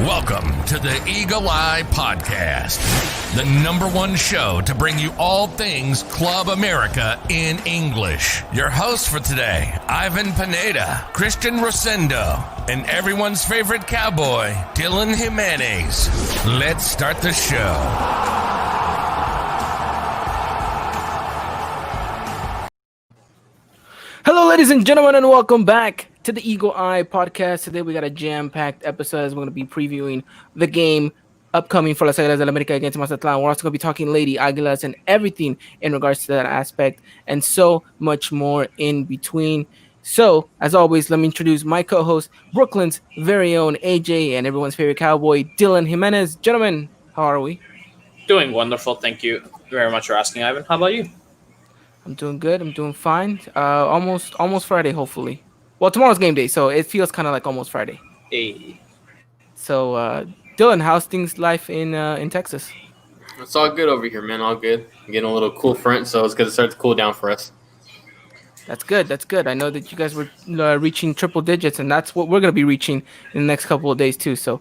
Welcome to the Eagle Eye Podcast, the #1 show to bring you all things Club America in English. Your hosts for today, Ivan Pineda, Christian Rosendo, and everyone's favorite cowboy, Dylan Jimenez. Let's start the show. Hello, ladies and gentlemen, and welcome back to the Eagle Eye Podcast. Today we got a jam-packed episode as we're going to be previewing the game upcoming for Las Aguilas del América against Mazatlan. We're also going to be talking Lady Aguilas and everything in regards to that aspect and so much more in between. So, as always, let me introduce my co-host, Brooklyn's very own AJ, and everyone's favorite cowboy, Dylan Jimenez. Gentlemen, how are we? Doing wonderful. Thank you very much for asking, Ivan. How about you? I'm doing good. I'm doing fine. Almost Friday, hopefully. Well, tomorrow's game day, so it feels kind of like almost Friday. Hey. So, Dylan, how's things life in Texas? It's all good over here, man. All good. Getting a little cool front, so it's going to start to cool down for us. That's good. That's good. I know that you guys were reaching triple digits, and that's what we're going to be reaching in the next couple of days, too. So,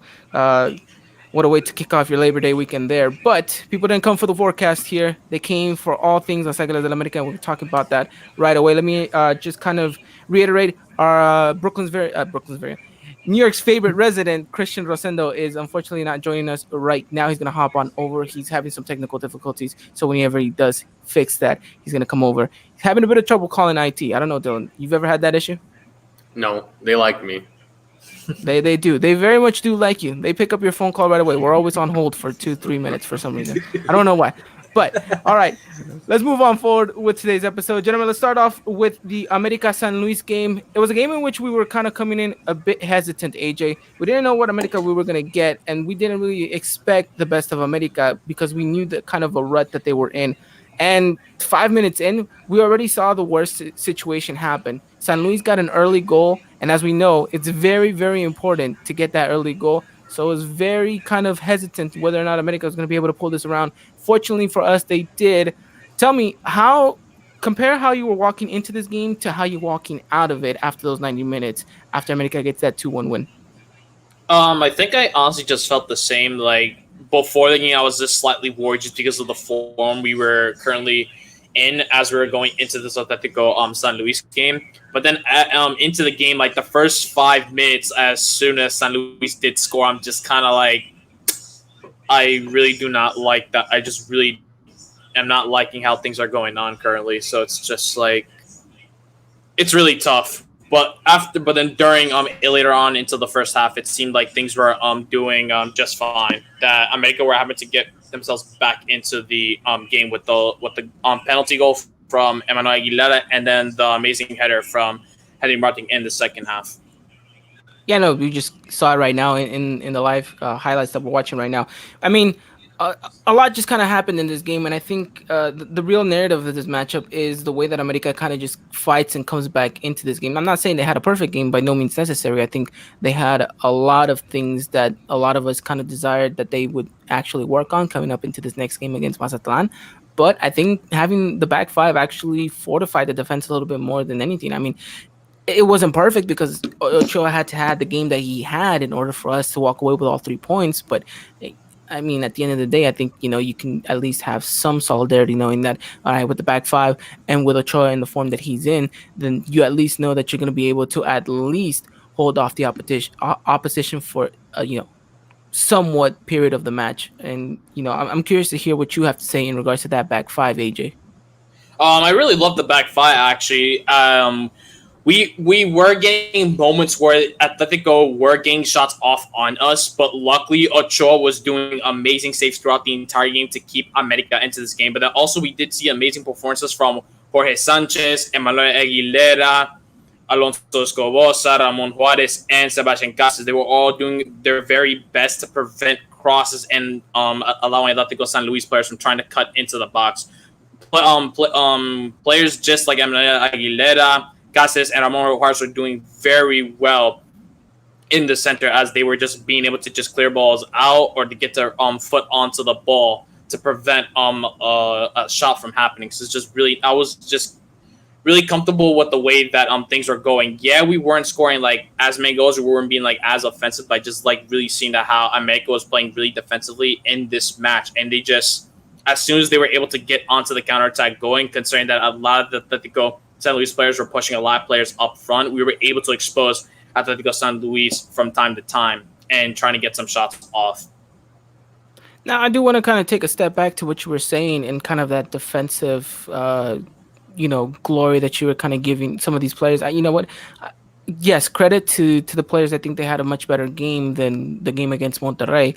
what a way to kick off your Labor Day weekend there. But people didn't come for the forecast here. They came for all things Las Aguilas del América, and we're talking about that right away. Let me just kind of reiterate our New York's favorite resident, Christian Rosendo, is unfortunately not joining us right now. He's going to hop on over. He's having some technical difficulties, so whenever he does fix that, he's going to come over. He's having a bit of trouble calling IT. I don't know, Dylan. You've ever had that issue? No, they like me. They do. They very much do like you. They pick up your phone call right away. We're always on hold for 2-3 minutes for some reason. I don't know why. But, all right, let's move on forward with today's episode. Gentlemen, let's start off with the America San Luis game. It was a game in which we were kind of coming in a bit hesitant, AJ. We didn't know what America we were going to get, and we didn't really expect the best of America because we knew the kind of a rut that they were in. And 5 minutes in, we already saw the worst situation happen. San Luis got an early goal, and as we know, it's very, very important to get that early goal. So it was very kind of hesitant whether or not America was going to be able to pull this around. Fortunately for us, they did. Tell me, compare how you were walking into this game to how you're walking out of it after those 90 minutes, after America gets that 2-1 win. I think I honestly just felt the same. Like, before the game, I was just slightly worried just because of the form we were currently in as we were going into this Atletico San Luis game. But then into the game, like the first 5 minutes, as soon as San Luis did score, I'm just kind of like, I really do not like that. I just really am not liking how things are going on currently. So it's just like, it's really tough. But then during later on into the first half, it seemed like things were doing just fine. That America were having to get themselves back into the game with the penalty goal from Manuel Aguilas and then the amazing header from Henry Martin in the second half. Yeah, no, we just saw it right now in the live highlights that we're watching right now. I mean, a lot just kind of happened in this game, and I think the real narrative of this matchup is the way that America kind of just fights and comes back into this game. I'm not saying they had a perfect game, by no means necessary. I think they had a lot of things that a lot of us kind of desired that they would actually work on coming up into this next game against Mazatlan. But I think having the back five actually fortified the defense a little bit more than anything. I mean, it wasn't perfect because Ochoa had to have the game that he had in order for us to walk away with all 3 points. But I mean, at the end of the day, I think, you can at least have some solidarity knowing that, all right, with the back five and with Ochoa in the form that he's in, then you at least know that you're going to be able to at least hold off the opposition for, somewhat period of the match. And, I'm curious to hear what you have to say in regards to that back five, AJ. I really love the back five, actually. We were getting moments where Atletico were getting shots off on us, but luckily Ochoa was doing amazing saves throughout the entire game to keep America into this game. But then also we did see amazing performances from Jorge Sanchez, Emmanuel Aguilera, Alonso Escobosa, Ramon Juarez, and Sebastian Casas. They were all doing their very best to prevent crosses and allowing Atletico San Luis players from trying to cut into the box. Players just like Emmanuel Aguilera, Casas, and Ramon Juarez were doing very well in the center as they were just being able to just clear balls out or to get their foot onto the ball to prevent a shot from happening. So it's just really, I was just really comfortable with the way that things were going. Yeah, we weren't scoring like as many goals, we weren't being like as offensive, but just like really seeing that how America was playing really defensively in this match, and they just as soon as they were able to get onto the counterattack going, considering that a lot of the Atletico San Luis players were pushing a lot of players up front, we were able to expose Atletico San Luis from time to time and trying to get some shots off. Now, I do want to kind of take a step back to what you were saying and kind of that defensive, glory that you were kind of giving some of these players. You know what? Yes, credit to the players. I think they had a much better game than the game against Monterrey.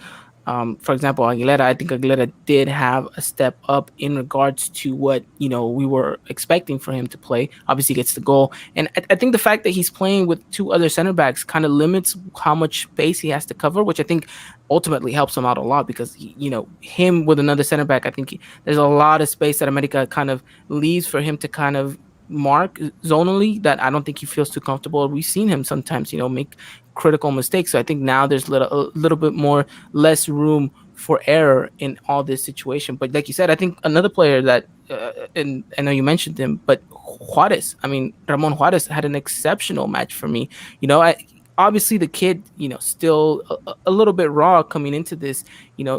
For example, Aguilera, I think Aguilera did have a step up in regards to what, we were expecting for him to play. Obviously, he gets the goal. And I think the fact that he's playing with two other center backs kind of limits how much space he has to cover, which I think ultimately helps him out a lot because, him with another center back, I think there's a lot of space that America kind of leaves for him to kind of mark zonally that I don't think he feels too comfortable. We've seen him sometimes, make critical mistakes. So I think now there's a little bit less room for error in all this situation. But like you said, I think another player that, and I know you mentioned him, but Juarez, Ramon Juarez had an exceptional match for me. Obviously the kid, still a little bit raw coming into this,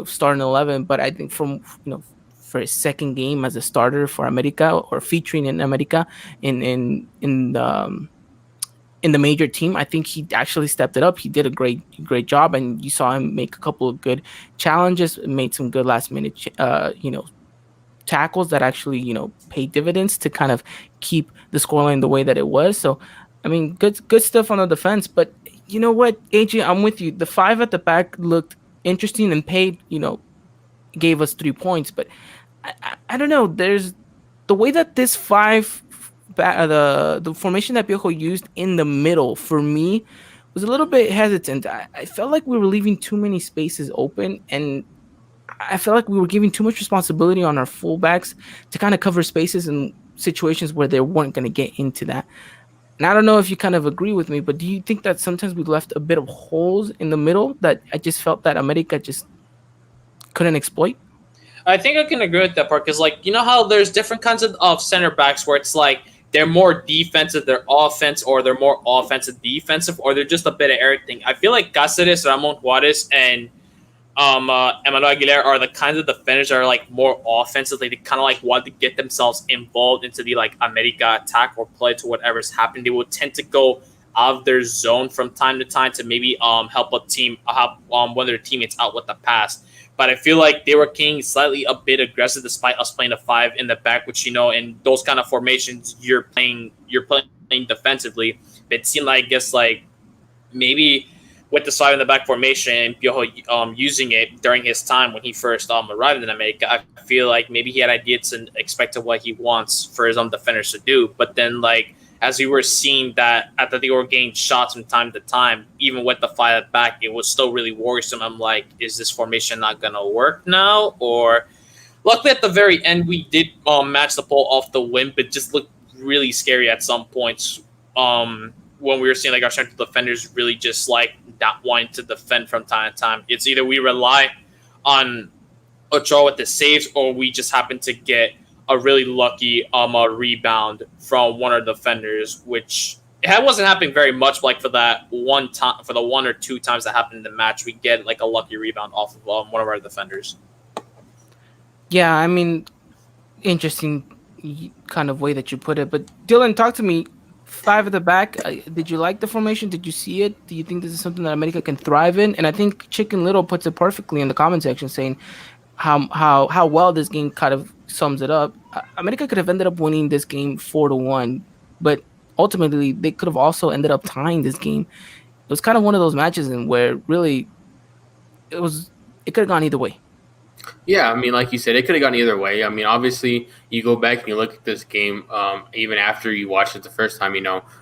starting 11, but I think from, for his second game as a starter for America or featuring in America in the major team, I think he actually stepped it up. He did a great job, and you saw him make a couple of good challenges, made some good last minute, tackles that actually, paid dividends to kind of keep the scoreline the way that it was. So, good stuff on the defense. But you know what, AJ, I'm with you. The five at the back looked interesting and gave us 3 points, but I don't know. There's the way that this the formation that Piojo used in the middle for me was a little bit hesitant. I felt like we were leaving too many spaces open, and I felt like we were giving too much responsibility on our fullbacks to kind of cover spaces in situations where they weren't going to get into that. And I don't know if you kind of agree with me, but do you think that sometimes we left a bit of holes in the middle that I just felt that America just couldn't exploit? I think I can agree with that part because, how there's different kinds of center backs where it's like they're more defensive, they're offense, or they're more offensive defensive, or they're just a bit of everything. I feel like Cáceres, Ramon Juarez, and Emmanuel Aguilera are the kinds of defenders that are more offensive. They kind of want to get themselves involved into the America attack or play to whatever's happening. They will tend to go out of their zone from time to time to maybe help a team, help one of their teammates out with the pass. But I feel like they were getting slightly a bit aggressive despite us playing a five in the back, which, in those kind of formations, you're playing defensively. It seemed like, I guess, maybe with the five in the back formation and Piojo using it during his time when he first arrived in America, I feel like maybe he had ideas and expected what he wants for his own defenders to do. But then, as we were seeing that Atletico were getting shots from time to time, even with the five at back, it was still really worrisome. I'm like, is this formation not going to work now? Or luckily at the very end, we did match the ball off the win, but just looked really scary at some points when we were seeing our central defenders really just not wanting to defend from time to time. It's either we rely on Ochoa with the saves or we just happen to get a really lucky rebound from one of the defenders, which it wasn't happening very much. For that one time, for the one or two times that happened in the match, we get a lucky rebound off of one of our defenders. Yeah, interesting kind of way that you put it. But Dylan, talk to me. Five at the back. Did you like the formation? Did you see it? Do you think this is something that America can thrive in? And I think Chicken Little puts it perfectly in the comment section, saying how well this game kind of sums it up. America could have ended up winning this game 4-1, but ultimately they could have also ended up tying this game. It was kind of one of those matches in where really it could have gone either way. Yeah, like you said, it could have gone either way. Obviously, you go back and you look at this game, even after you watched it the first time,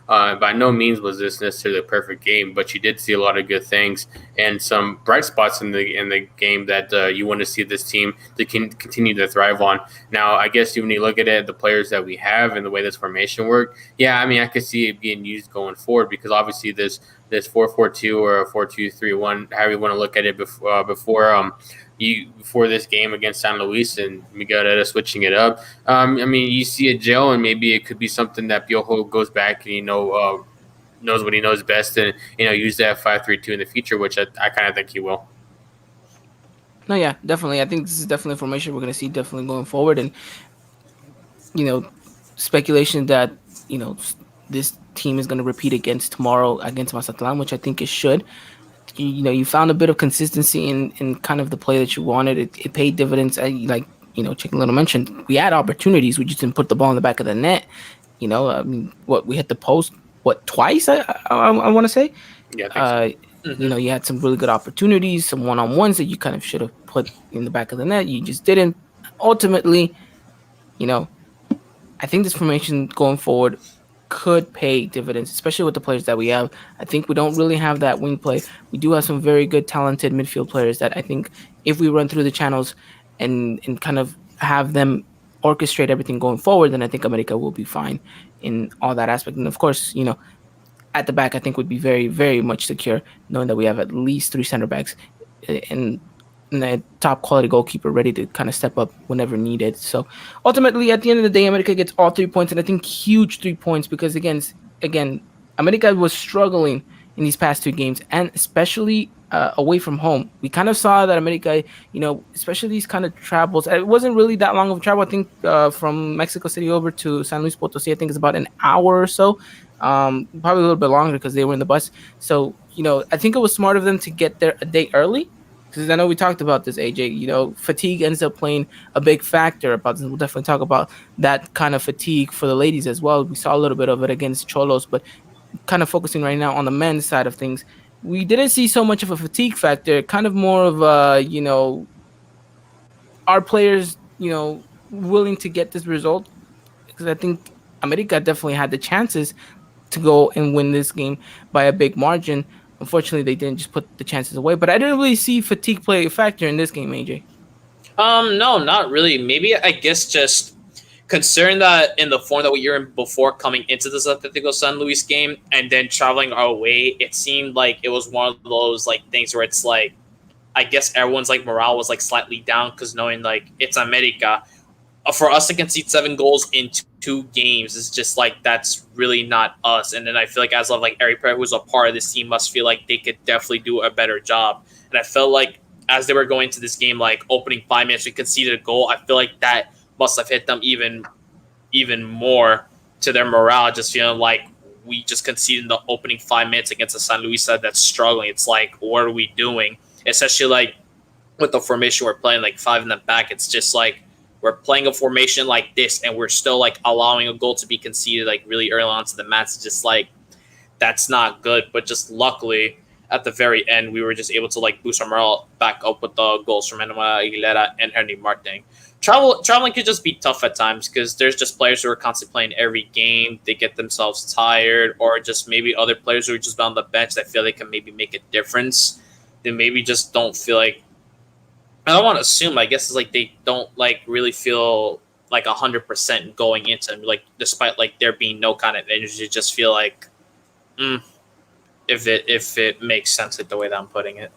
by no means was this necessarily a perfect game, but you did see a lot of good things and some bright spots in the game that you want to see this team to continue to thrive on. Now, I guess when you look at it, the players that we have and the way this formation worked, yeah, I could see it being used going forward because obviously this this 4-4-2 or a 4-2-3-1, however you want to look at it before this game against San Luis, and Miguel Herrera switching it up. I mean, you see it gel, and maybe it could be something that Piojo goes back and knows what he knows best, and use that 5-3-2 in the future, which I kind of think he will. No, yeah, definitely. I think this is definitely information we're going to see definitely going forward, and speculation that this team is going to repeat tomorrow against Mazatlan, which I think it should. You found a bit of consistency in kind of the play that you wanted. It paid dividends. Chicken Little mentioned, we had opportunities. We just didn't put the ball in the back of the net. I mean, we hit the post twice? I want to say. Yeah, I think so. You had some really good opportunities, some one-on-ones that you kind of should have put in the back of the net. You just didn't. Ultimately, I think this formation going forward could pay dividends, especially with the players that we have. I think we don't really have that wing play. We do have some very good, talented midfield players that I think if we run through the channels and kind of have them orchestrate everything going forward, then I think America will be fine in all that aspect. And of course, at the back, I think would be very, very much secure, knowing that we have at least 3 center backs and a top quality goalkeeper ready to kind of step up whenever needed. So ultimately, at the end of the day, America gets all 3 points, and I think huge 3 points because again, America was struggling in these past 2 games, and especially away from home. We kind of saw that America, especially these kind of travels. It wasn't really that long of a travel. I think from Mexico City over to San Luis Potosí, I think it's about an hour or so. Probably a little bit longer because they were in the bus. So, I think it was smart of them to get there a day early. Because I know we talked about this, AJ. Fatigue ends up playing a big factor about this. We'll definitely talk about that kind of fatigue for the ladies as well. We saw a little bit of it against Cholos, but kind of focusing right now on the men's side of things, we didn't see so much of a fatigue factor. Kind of more of our players, willing to get this result. Because I think America definitely had the chances to go and win this game by a big margin. Unfortunately, they didn't just put the chances away. But I didn't really see fatigue play a factor in this game, AJ. No, not really. Maybe I guess just considering that in the form that we were in before coming into this Atletico San Luis game and then traveling our way, it seemed like it was one of those things where it's like, I guess everyone's morale was slightly down because knowing it's America. For us to concede 7 goals in 2 games is just that's really not us. And then I feel as of every player who's a part of this team must feel like they could definitely do a better job. And I felt as they were going to this game, opening 5 minutes, we conceded a goal. I feel that must have hit them even more to their morale, just feeling we just conceded in the opening 5 minutes against a San Luis side that's struggling. It's what are we doing? Especially with the formation we're playing, 5 in the back. It's just we're playing a formation like this, and we're still allowing a goal to be conceded really early on to the match. It's just that's not good. But just luckily, at the very end, we were just able to boost our morale back up with the goals from Aguilas and Henry Martin. Traveling could just be tough at times because there's just players who are constantly playing every game. They get themselves tired, or just maybe other players who are just on the bench that feel they can maybe make a difference. They maybe just don't feel I don't want to assume. I guess it's they don't really feel 100% going into them. Despite there being no kind of energy, just feel if it makes sense the way that I'm putting it.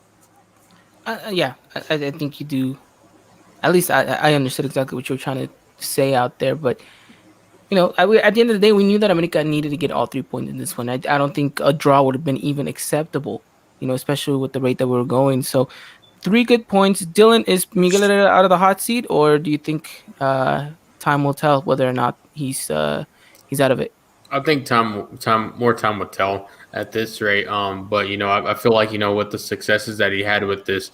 Yeah, I think you do. At least I understood exactly what you were trying to say out there. But at the end of the day, we knew that America needed to get all 3 points in this one. I don't think a draw would have been even acceptable. Especially with the rate that we were going. So 3 good points. Dylan, is Miguel Herrera out of the hot seat, or do you think time will tell whether or not he's out of it? I think more time will tell at this rate. But I feel with the successes that he had with this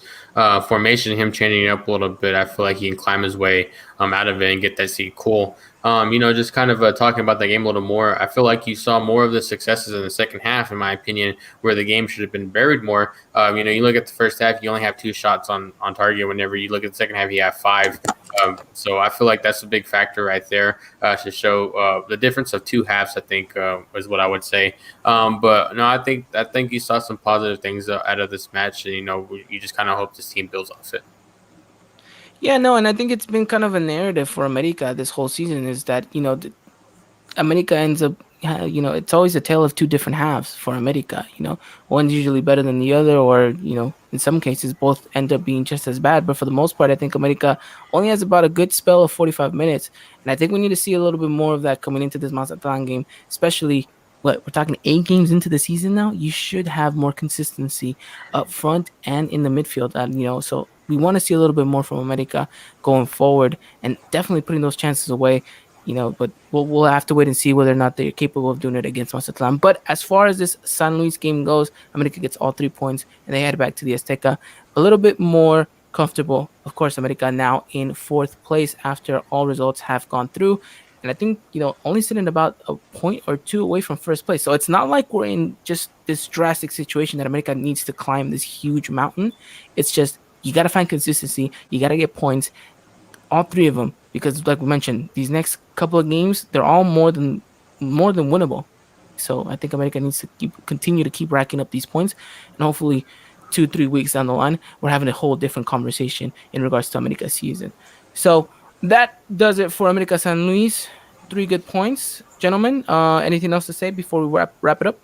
formation, him changing it up a little bit, I feel he can climb his way out of it and get that seat cool. Just kind of talking about the game a little more, I feel you saw more of the successes in the second half, in my opinion, where the game should have been buried more. You look at the first half, you only have 2 shots on target. Whenever you look at the second half, you have 5. So I feel that's a big factor right there to show the difference of 2 halves, I think, is what I would say. But no, I think you saw some positive things out of this match, and you just kind of hope this team builds off it. Yeah, no, and I think it's been kind of a narrative for America this whole season is that, America ends up, it's always a tale of two different halves for America. One's usually better than the other, or in some cases, both end up being just as bad. But for the most part, I think America only has about a good spell of 45 minutes, and I think we need to see a little bit more of that coming into this Mazatlan game, especially. What we're talking 8 games into the season now, you should have more consistency up front and in the midfield. And so we want to see a little bit more from America going forward, and definitely putting those chances away. But we'll have to wait and see whether or not they're capable of doing it against Mazatlan. But as far as this San Luis game goes, America gets all 3 points and they head back to the Azteca a little bit more comfortable. Of course, America now in fourth place after all results have gone through. And I think, only sitting about a point or two away from first place. So it's not like we're in just this drastic situation that America needs to climb this huge mountain. It's just you got to find consistency. You got to get points, all three of them, because like we mentioned, these next couple of games, they're all more than winnable. So I think America needs to continue to keep racking up these points, and hopefully 2-3 weeks down the line, we're having a whole different conversation in regards to America's season. So that does it for America San Luis. 3 good points, gentlemen. Anything else to say before we wrap it up?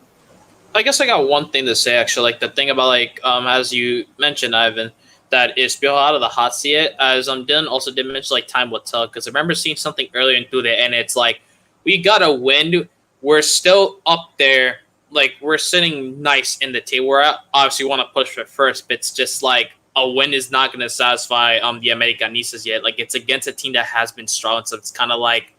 I guess I got one thing to say actually. Like the thing about as you mentioned, Ivan, that is Bill out of the hot seat. As Dylan also did mention, like time will tell. Because I remember seeing something earlier into it, and it's like we got a win. We're still up there. Like we're sitting nice in the table. We're obviously want to push for first, but it's just like a win is not going to satisfy the Americanistas yet. Like it's against a team that has been strong, so it's kind of like,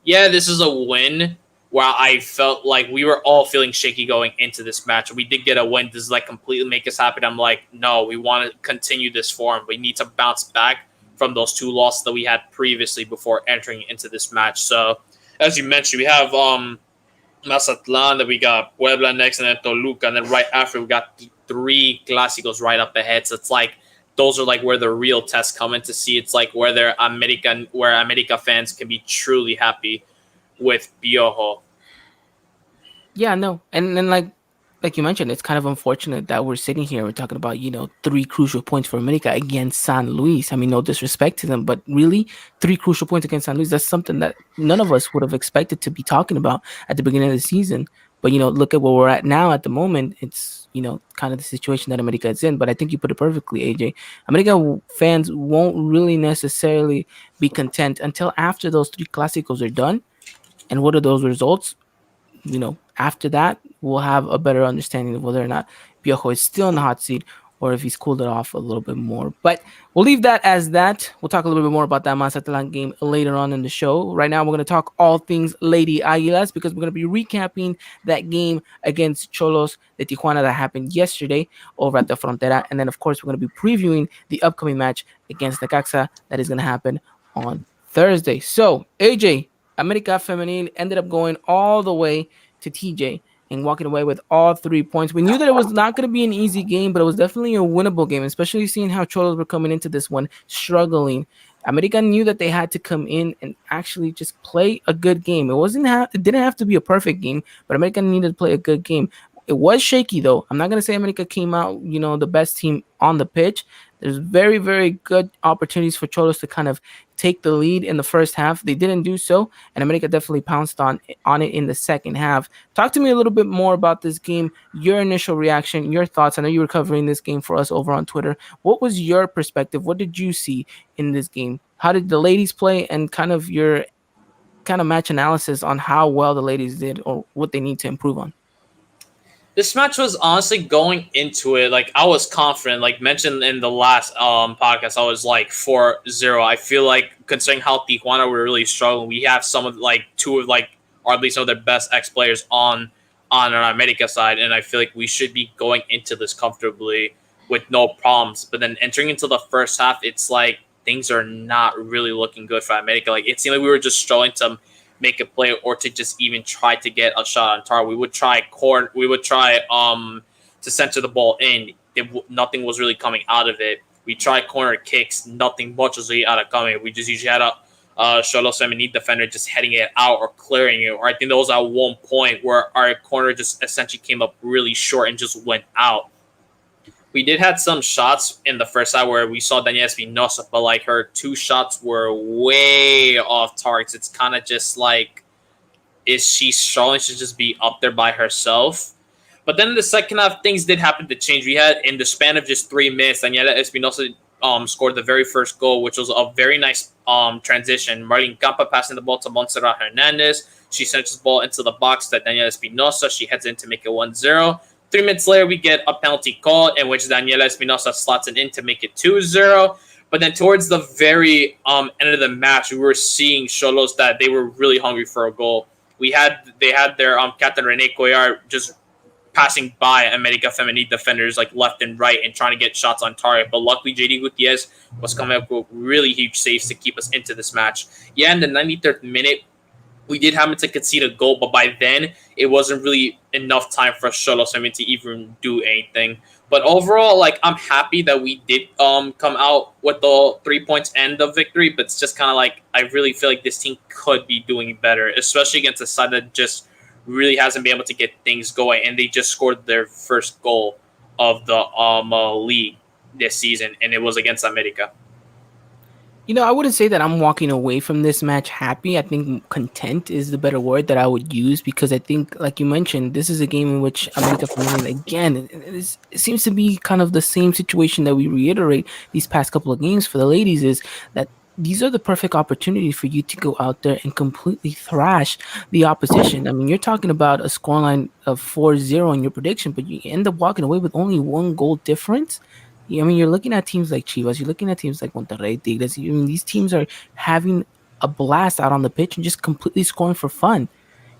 yeah, this is a win where I felt like we were all feeling shaky going into this match. We did get a win. Does like completely make us happy? I'm like, no, we want to continue this form. We need to bounce back from those 2 losses that we had previously before entering into this match. So, as you mentioned, we have Mazatlan, that we got Puebla next, and then Toluca, and then right after we got 3 Clásicos right up ahead. So it's like those are like where the real tests come in to see. It's like where America fans can be truly happy with Piojo. Yeah, no, and then like you mentioned, it's kind of unfortunate that we're sitting here. We're talking about 3 crucial points for America against San Luis. I mean, no disrespect to them, but really 3 crucial points against San Luis. That's something that none of us would have expected to be talking about at the beginning of the season. But look at where we're at now. At the moment, it's kind of the situation that America is in. But I think you put it perfectly, AJ. America fans won't really necessarily be content until after those 3 clásicos are done. And what are those results? After that, we'll have a better understanding of whether or not Piojo is still in the hot seat or if he's cooled it off a little bit more. But we'll leave that as that. We'll talk a little bit more about that Mazatlan game later on in the show. Right now, we're going to talk all things Lady Aguilas because we're going to be recapping that game against Cholos de Tijuana that happened yesterday over at the Frontera. And then, of course, we're going to be previewing the upcoming match against Necaxa that is going to happen on Thursday. So, AJ, America Femenil ended up going all the way to TJ and walking away with all 3 points. We knew that it was not going to be an easy game, but it was definitely a winnable game, especially seeing how Cholos were coming into this one struggling. America knew that they had to come in and actually just play a good game. It didn't have to be a perfect game, but America needed to play a good game. It was shaky though. I'm not going to say America came out, the best team on the pitch. There's very, very good opportunities for Cholos to kind of take the lead in the first half. They didn't do so, and America definitely pounced on it in the second half. Talk to me a little bit more about this game, your initial reaction, your thoughts. I know you were covering this game for us over on Twitter. What was your perspective? What did you see in this game? How did the ladies play, and kind of your match analysis on how well the ladies did or what they need to improve on? This match was honestly going into it, like I was confident, like mentioned in the last podcast, I was like 4-0. I feel like considering how Tijuana were really struggling, we have some of like 2 of like, or at least some of their best ex-players on our America side, and I feel like we should be going into this comfortably with no problems. But then entering into the first half, it's like things are not really looking good for America. Like it seemed like we were just struggling to make a play or to just even try to get a shot on target. We would try to center the ball in. Nothing was really coming out of it. We tried corner kicks. Nothing much was really out of coming. We just usually had a Cholos Femenil defender just heading it out or clearing it. Or I think there was at one point where our corner just essentially came up really short and just went out. We did have some shots in the first half where we saw Daniela Espinosa, but like her 2 shots were way off targets. It's kind of just like is she struggling to just be up there by herself. But then in the second half, things did happen to change. We had, in the span of just 3 minutes, Daniela Espinosa scored the very first goal, which was a very nice transition. Marlene Campa passing the ball to Montserrat Hernandez. She sends the ball into the box to Daniela Espinosa. She heads in to make it 1-0. 3 minutes later, we get a penalty call in which Daniela Espinosa slots it in to make it 2-0. But then towards the very end of the match, we were seeing Xolos that they were really hungry for a goal. They had their captain Rene Cuellar just passing by America Femenil defenders like left and right and trying to get shots on target. But luckily, JD Gutierrez was coming up with really huge saves to keep us into this match. Yeah, in the 93rd minute, we did happen to concede a goal, but by then, it wasn't really enough time for Xolos to even do anything. But overall, like, I'm happy that we did come out with the 3 points and the victory, but it's just kind of like, I really feel like this team could be doing better, especially against a side that just really hasn't been able to get things going, and they just scored their first goal of the league this season, and it was against America. You know, I wouldn't say that I'm walking away from this match happy. I think content is the better word that I would use, because I think, like you mentioned, this is a game in which America Femenil, again, it seems to be kind of the same situation that we reiterate these past couple of games for the ladies, is that these are the perfect opportunity for you to go out there and completely thrash the opposition. I mean, you're talking about a scoreline of 4-0 in your prediction, but you end up walking away with only 1 goal difference. I mean, you're looking at teams like Chivas, you're looking at teams like Monterrey, Tigres. I mean, these teams are having a blast out on the pitch and just completely scoring for fun.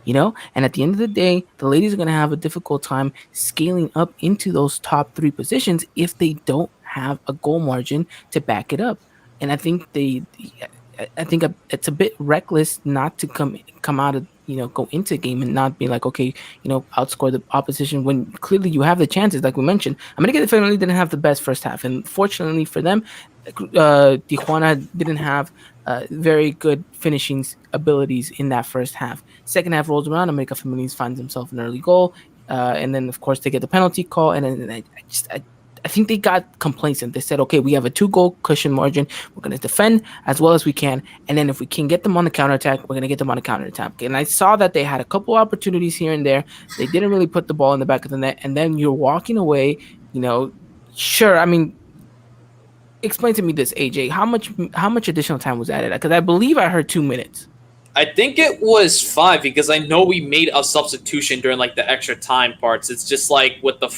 And at the end of the day, the ladies are going to have a difficult time scaling up into those top 3 positions if they don't have a goal margin to back it up. And I think it's a bit reckless not to come out of, go into a game and not be like, okay, outscore the opposition when clearly you have the chances. Like we mentioned, America definitely didn't have the best first half, and fortunately for them, Tijuana didn't have very good finishing abilities in that first half. Second half rolls around, America Femenil finds himself an early goal, and then of course they get the penalty call, and then I think they got complacent. They said, okay, we have a 2-goal cushion margin. We're going to defend as well as we can. And then if we can get them on the counterattack, we're going to get them on the counterattack. And I saw that they had a couple opportunities here and there. They didn't really put the ball in the back of the net. And then you're walking away, sure. I mean, explain to me this, AJ. How much additional time was added? Because I believe I heard 2 minutes. I think it was 5, because I know we made a substitution during like the extra time parts. It's just like with the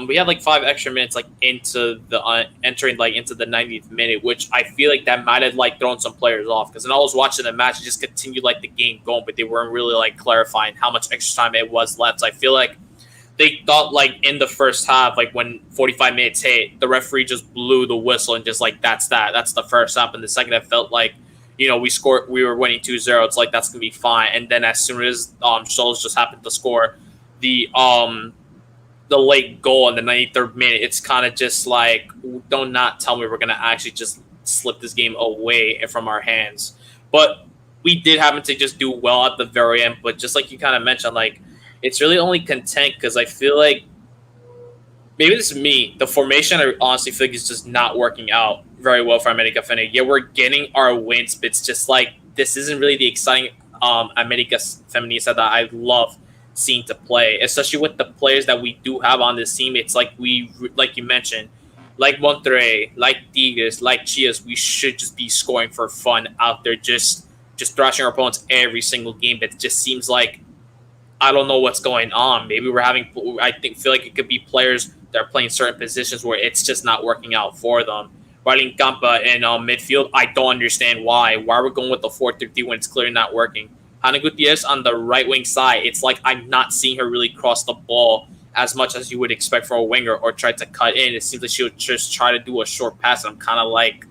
we had like 5 extra minutes like into the entering like into the 90th minute, which I feel like that might have like thrown some players off, because when I was watching the match, it just continued like the game going, but they weren't really like clarifying how much extra time it was left. So I feel like they thought like in the first half, like when 45 minutes hit, the referee just blew the whistle and just like that's the first half. And the second half felt like, we were winning 2-0. It's like, that's going to be fine. And then as soon as Scholes just happened to score the late goal in the 93rd minute, it's kind of just like, don't not tell me we're going to actually just slip this game away from our hands. But we did happen to just do well at the very end. But just like you kind of mentioned, like, it's really only content, because I feel like maybe this is me. The formation, I honestly feel like, is just not working out very well for America Femenil. Yeah, we're getting our wins, but it's just like, this isn't really the exciting America Femenil that I love seeing to play, especially with the players that we do have on this team. It's like like you mentioned, like Monterrey, like Tigres, like Chivas, we should just be scoring for fun out there, just thrashing our opponents every single game. But it just seems like, I don't know what's going on. Maybe feel like it could be players that are playing certain positions where it's just not working out for them. Marlene Campa in midfield, I don't understand why. Why are we going with the 4-3 when it's clearly not working? Hannah Gutierrez on the right wing side, it's like I'm not seeing her really cross the ball as much as you would expect for a winger or try to cut in. It seems like she would just try to do a short pass. And I'm kind of like,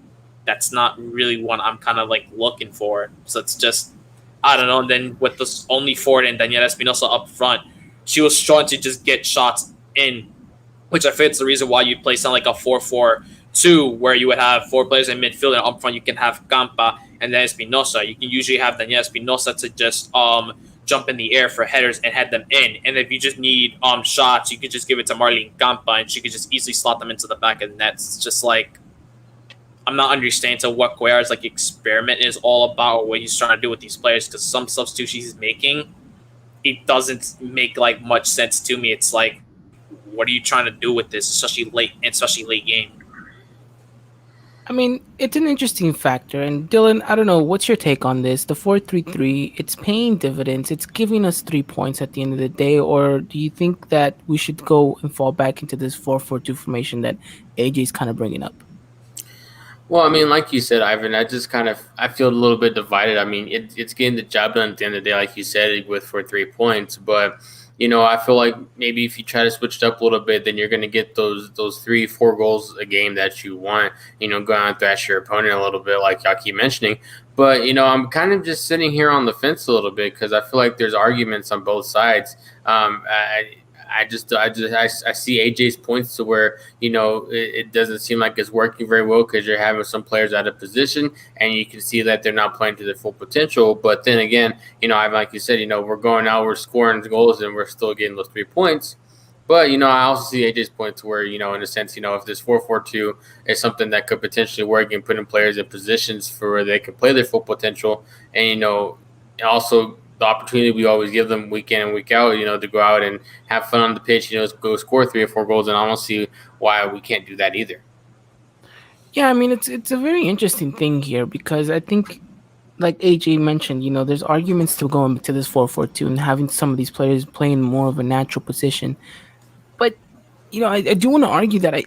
that's not really what I'm kind of like looking for. So it's just, I don't know. And then with this only forward and Daniela Espinosa up front, she was trying to just get shots in, which I think is the reason why you play something like a 4-4-2, where you would have 4 players in midfield, and up front you can have Campa and then Espinosa. You can usually have Daniela Espinosa to just jump in the air for headers and head them in. And if you just need shots, you could just give it to Marlene Campa, and she could just easily slot them into the back of the net. It's just like, I'm not understanding to what Cuellar's like experiment is all about, or what he's trying to do with these players, because some substitutions he's making it doesn't make like much sense to me. It's like, what are you trying to do with this, especially late game? I mean, it's an interesting factor. And Dylan, I don't know, what's your take on this? The 4-3-3, it's paying dividends. It's giving us 3 points at the end of the day. Or do you think that we should go and fall back into this 4-4-2 formation that AJ's kind of bringing up? Well, I mean, like you said, Ivan, I feel a little bit divided. I mean, it's getting the job done at the end of the day, like you said, with for 3 points. But I feel like maybe if you try to switch it up a little bit, then you're going to get those 3-4 goals a game that you want. Go out and thrash your opponent a little bit, like y'all keep mentioning. But I'm kind of just sitting here on the fence a little bit because I feel like there's arguments on both sides. I see AJ's points to where it doesn't seem like it's working very well because you're having some players out of position and you can see that they're not playing to their full potential. But then again, like you said, we're going out, we're scoring goals, and we're still getting those 3 points. But I also see AJ's point to where in a sense, if this 4-4-2 is something that could potentially work and putting players in positions for where they can play their full potential, and also the opportunity we always give them week in and week out, to go out and have fun on the pitch, go score 3 or 4 goals. And I don't see why we can't do that either. Yeah, I mean, it's a very interesting thing here because I think, like AJ mentioned, there's arguments to going to this 4-4-2 and having some of these players playing more of a natural position. But I do want to argue that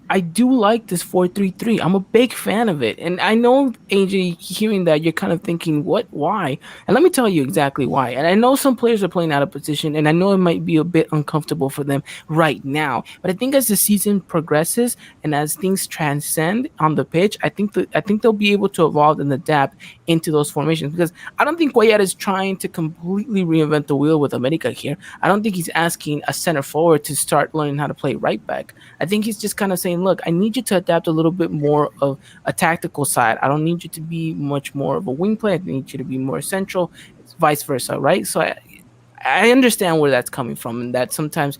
I do like this 4-3-3. I'm a big fan of it. And I know, AJ, hearing that, you're kind of thinking, what? Why? And let me tell you exactly why. And I know some players are playing out of position, and I know it might be a bit uncomfortable for them right now. But I think as the season progresses and as things transcend on the pitch, I think they'll be able to evolve and adapt into those formations. Because I don't think Guayat is trying to completely reinvent the wheel with America here. I don't think he's asking a center forward to start learning how to play right back. I think he's just kind of saying, look, I need you to adapt a little bit more of a tactical side. I don't need you to be much more of a wing player. I need you to be more central, vice versa, right? So I understand where that's coming from, and that sometimes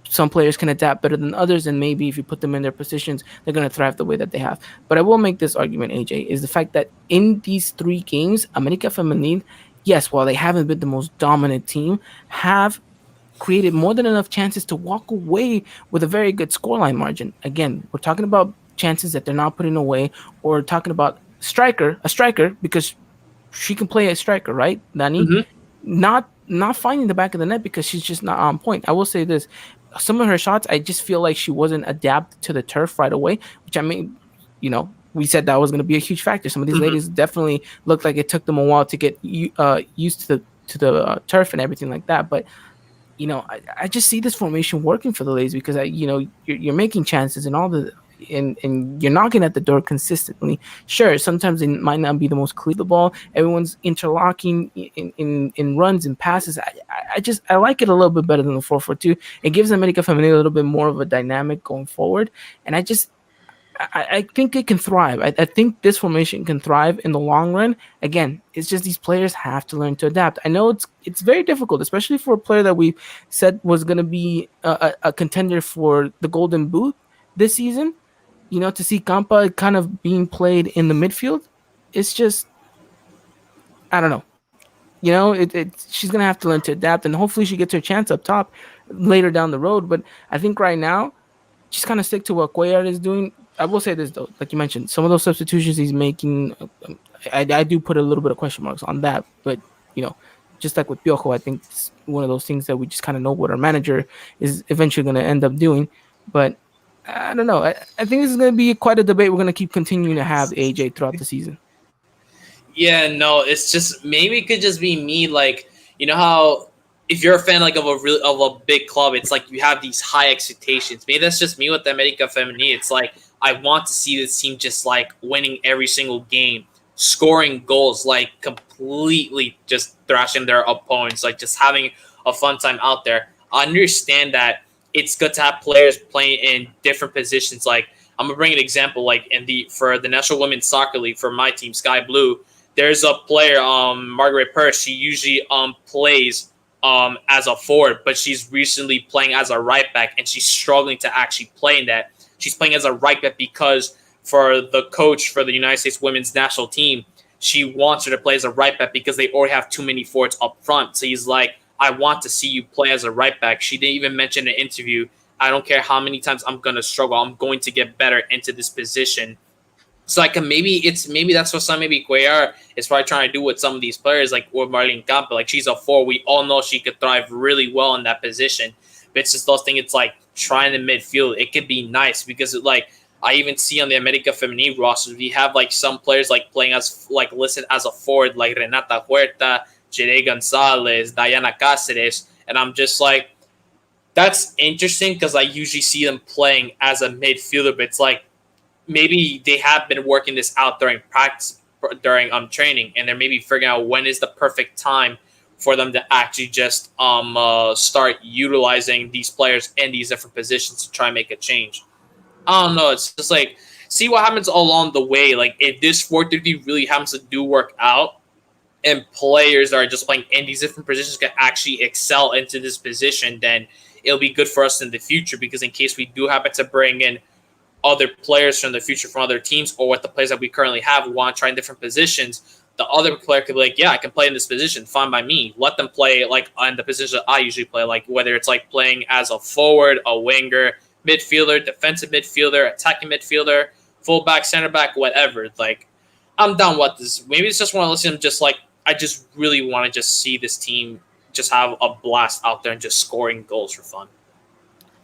some players can adapt better than others, and maybe if you put them in their positions, they're going to thrive the way that they have. But I will make this argument, AJ, is the fact that in these 3 games, America Femenil, yes, while they haven't been the most dominant team, have created more than enough chances to walk away with a very good scoreline margin. Again, we're talking about chances that they're not putting away, or talking about a striker, because she can play a striker, right, Dani? Mm-hmm. Not finding the back of the net because she's just not on point. I will say this. Some of her shots, I just feel like she wasn't adapted to the turf right away, which I mean, we said that was going to be a huge factor. Some of these ladies definitely looked like it took them a while to get used to the turf and everything like that. But I just see this formation working for the ladies because you're making chances and and you're knocking at the door consistently. Sure, sometimes it might not be the most clear the ball. Everyone's interlocking in runs and passes. I like it a little bit better than the 4-4-2. It gives America Femenil a little bit more of a dynamic going forward, and I think it can thrive. I think this formation can thrive in the long run. Again, it's just these players have to learn to adapt. I know it's very difficult, especially for a player that we said was going to be a contender for the Golden Boot this season. To see Campa kind of being played in the midfield, it's just, I don't know. She's going to have to learn to adapt, and hopefully she gets her chance up top later down the road. But I think right now, just kind of stick to what Cuellar is doing. I will say this, though, like you mentioned, some of those substitutions he's making, I do put a little bit of question marks on that. But, just like with Piojo, I think it's one of those things that we just kind of know what our manager is eventually going to end up doing. But I don't know. I think this is going to be quite a debate we're going to keep continuing to have, AJ, throughout the season. Yeah, no, it's just, maybe it could just be me, like, how if you're a fan like of a big club, it's like you have these high expectations. Maybe that's just me with the America Femenil. It's like I want to see this team just like winning every single game, scoring goals, like completely just thrashing their opponents, like just having a fun time out there. I understand that it's good to have players playing in different positions. Like, I'm gonna bring an example. Like for the National Women's Soccer League for my team, Sky Blue, there's a player, Margaret Purse. She usually plays as a forward, but she's recently playing as a right back, and she's struggling to actually play in that. She's playing as a right back because for the coach for the United States women's national team, she wants her to play as a right back because they already have too many forwards up front. So he's like, I want to see you play as a right back. She didn't even mention in an interview, I don't care how many times I'm going to struggle. I'm going to get better into this position. So like maybe that's what some maybe Cuellar is probably trying to do with some of these players like or Marlene Campo. Like she's a 4. We all know she could thrive really well in that position. But it's just those things. It's like trying to midfield. It could be nice because like I even see on the America Femenil rosters we have like some players like playing as like listed as a forward like Renata Huerta, Jere Gonzalez, Diana Cáceres, and I'm just like that's interesting because I usually see them playing as a midfielder. But it's like maybe they have been working this out during practice, during training, and they're maybe figuring out when is the perfect time for them to actually just start utilizing these players in these different positions to try and make a change. I don't know. It's just like see what happens along the way. Like if this 4-3 really happens to do work out, and players that are just playing in these different positions can actually excel into this position, then it'll be good for us in the future. Because in case we do happen to bring in other players from the future from other teams or with the players that we currently have, we want to try in different positions, the other player could be like, yeah, I can play in this position. Fine by me. Let them play like in the position that I usually play, like whether it's like playing as a forward, a winger, midfielder, defensive midfielder, attacking midfielder, fullback, center back, whatever. Like, I'm down with this. Maybe it's just one of those just like, I just really want to just see this team just have a blast out there and just scoring goals for fun.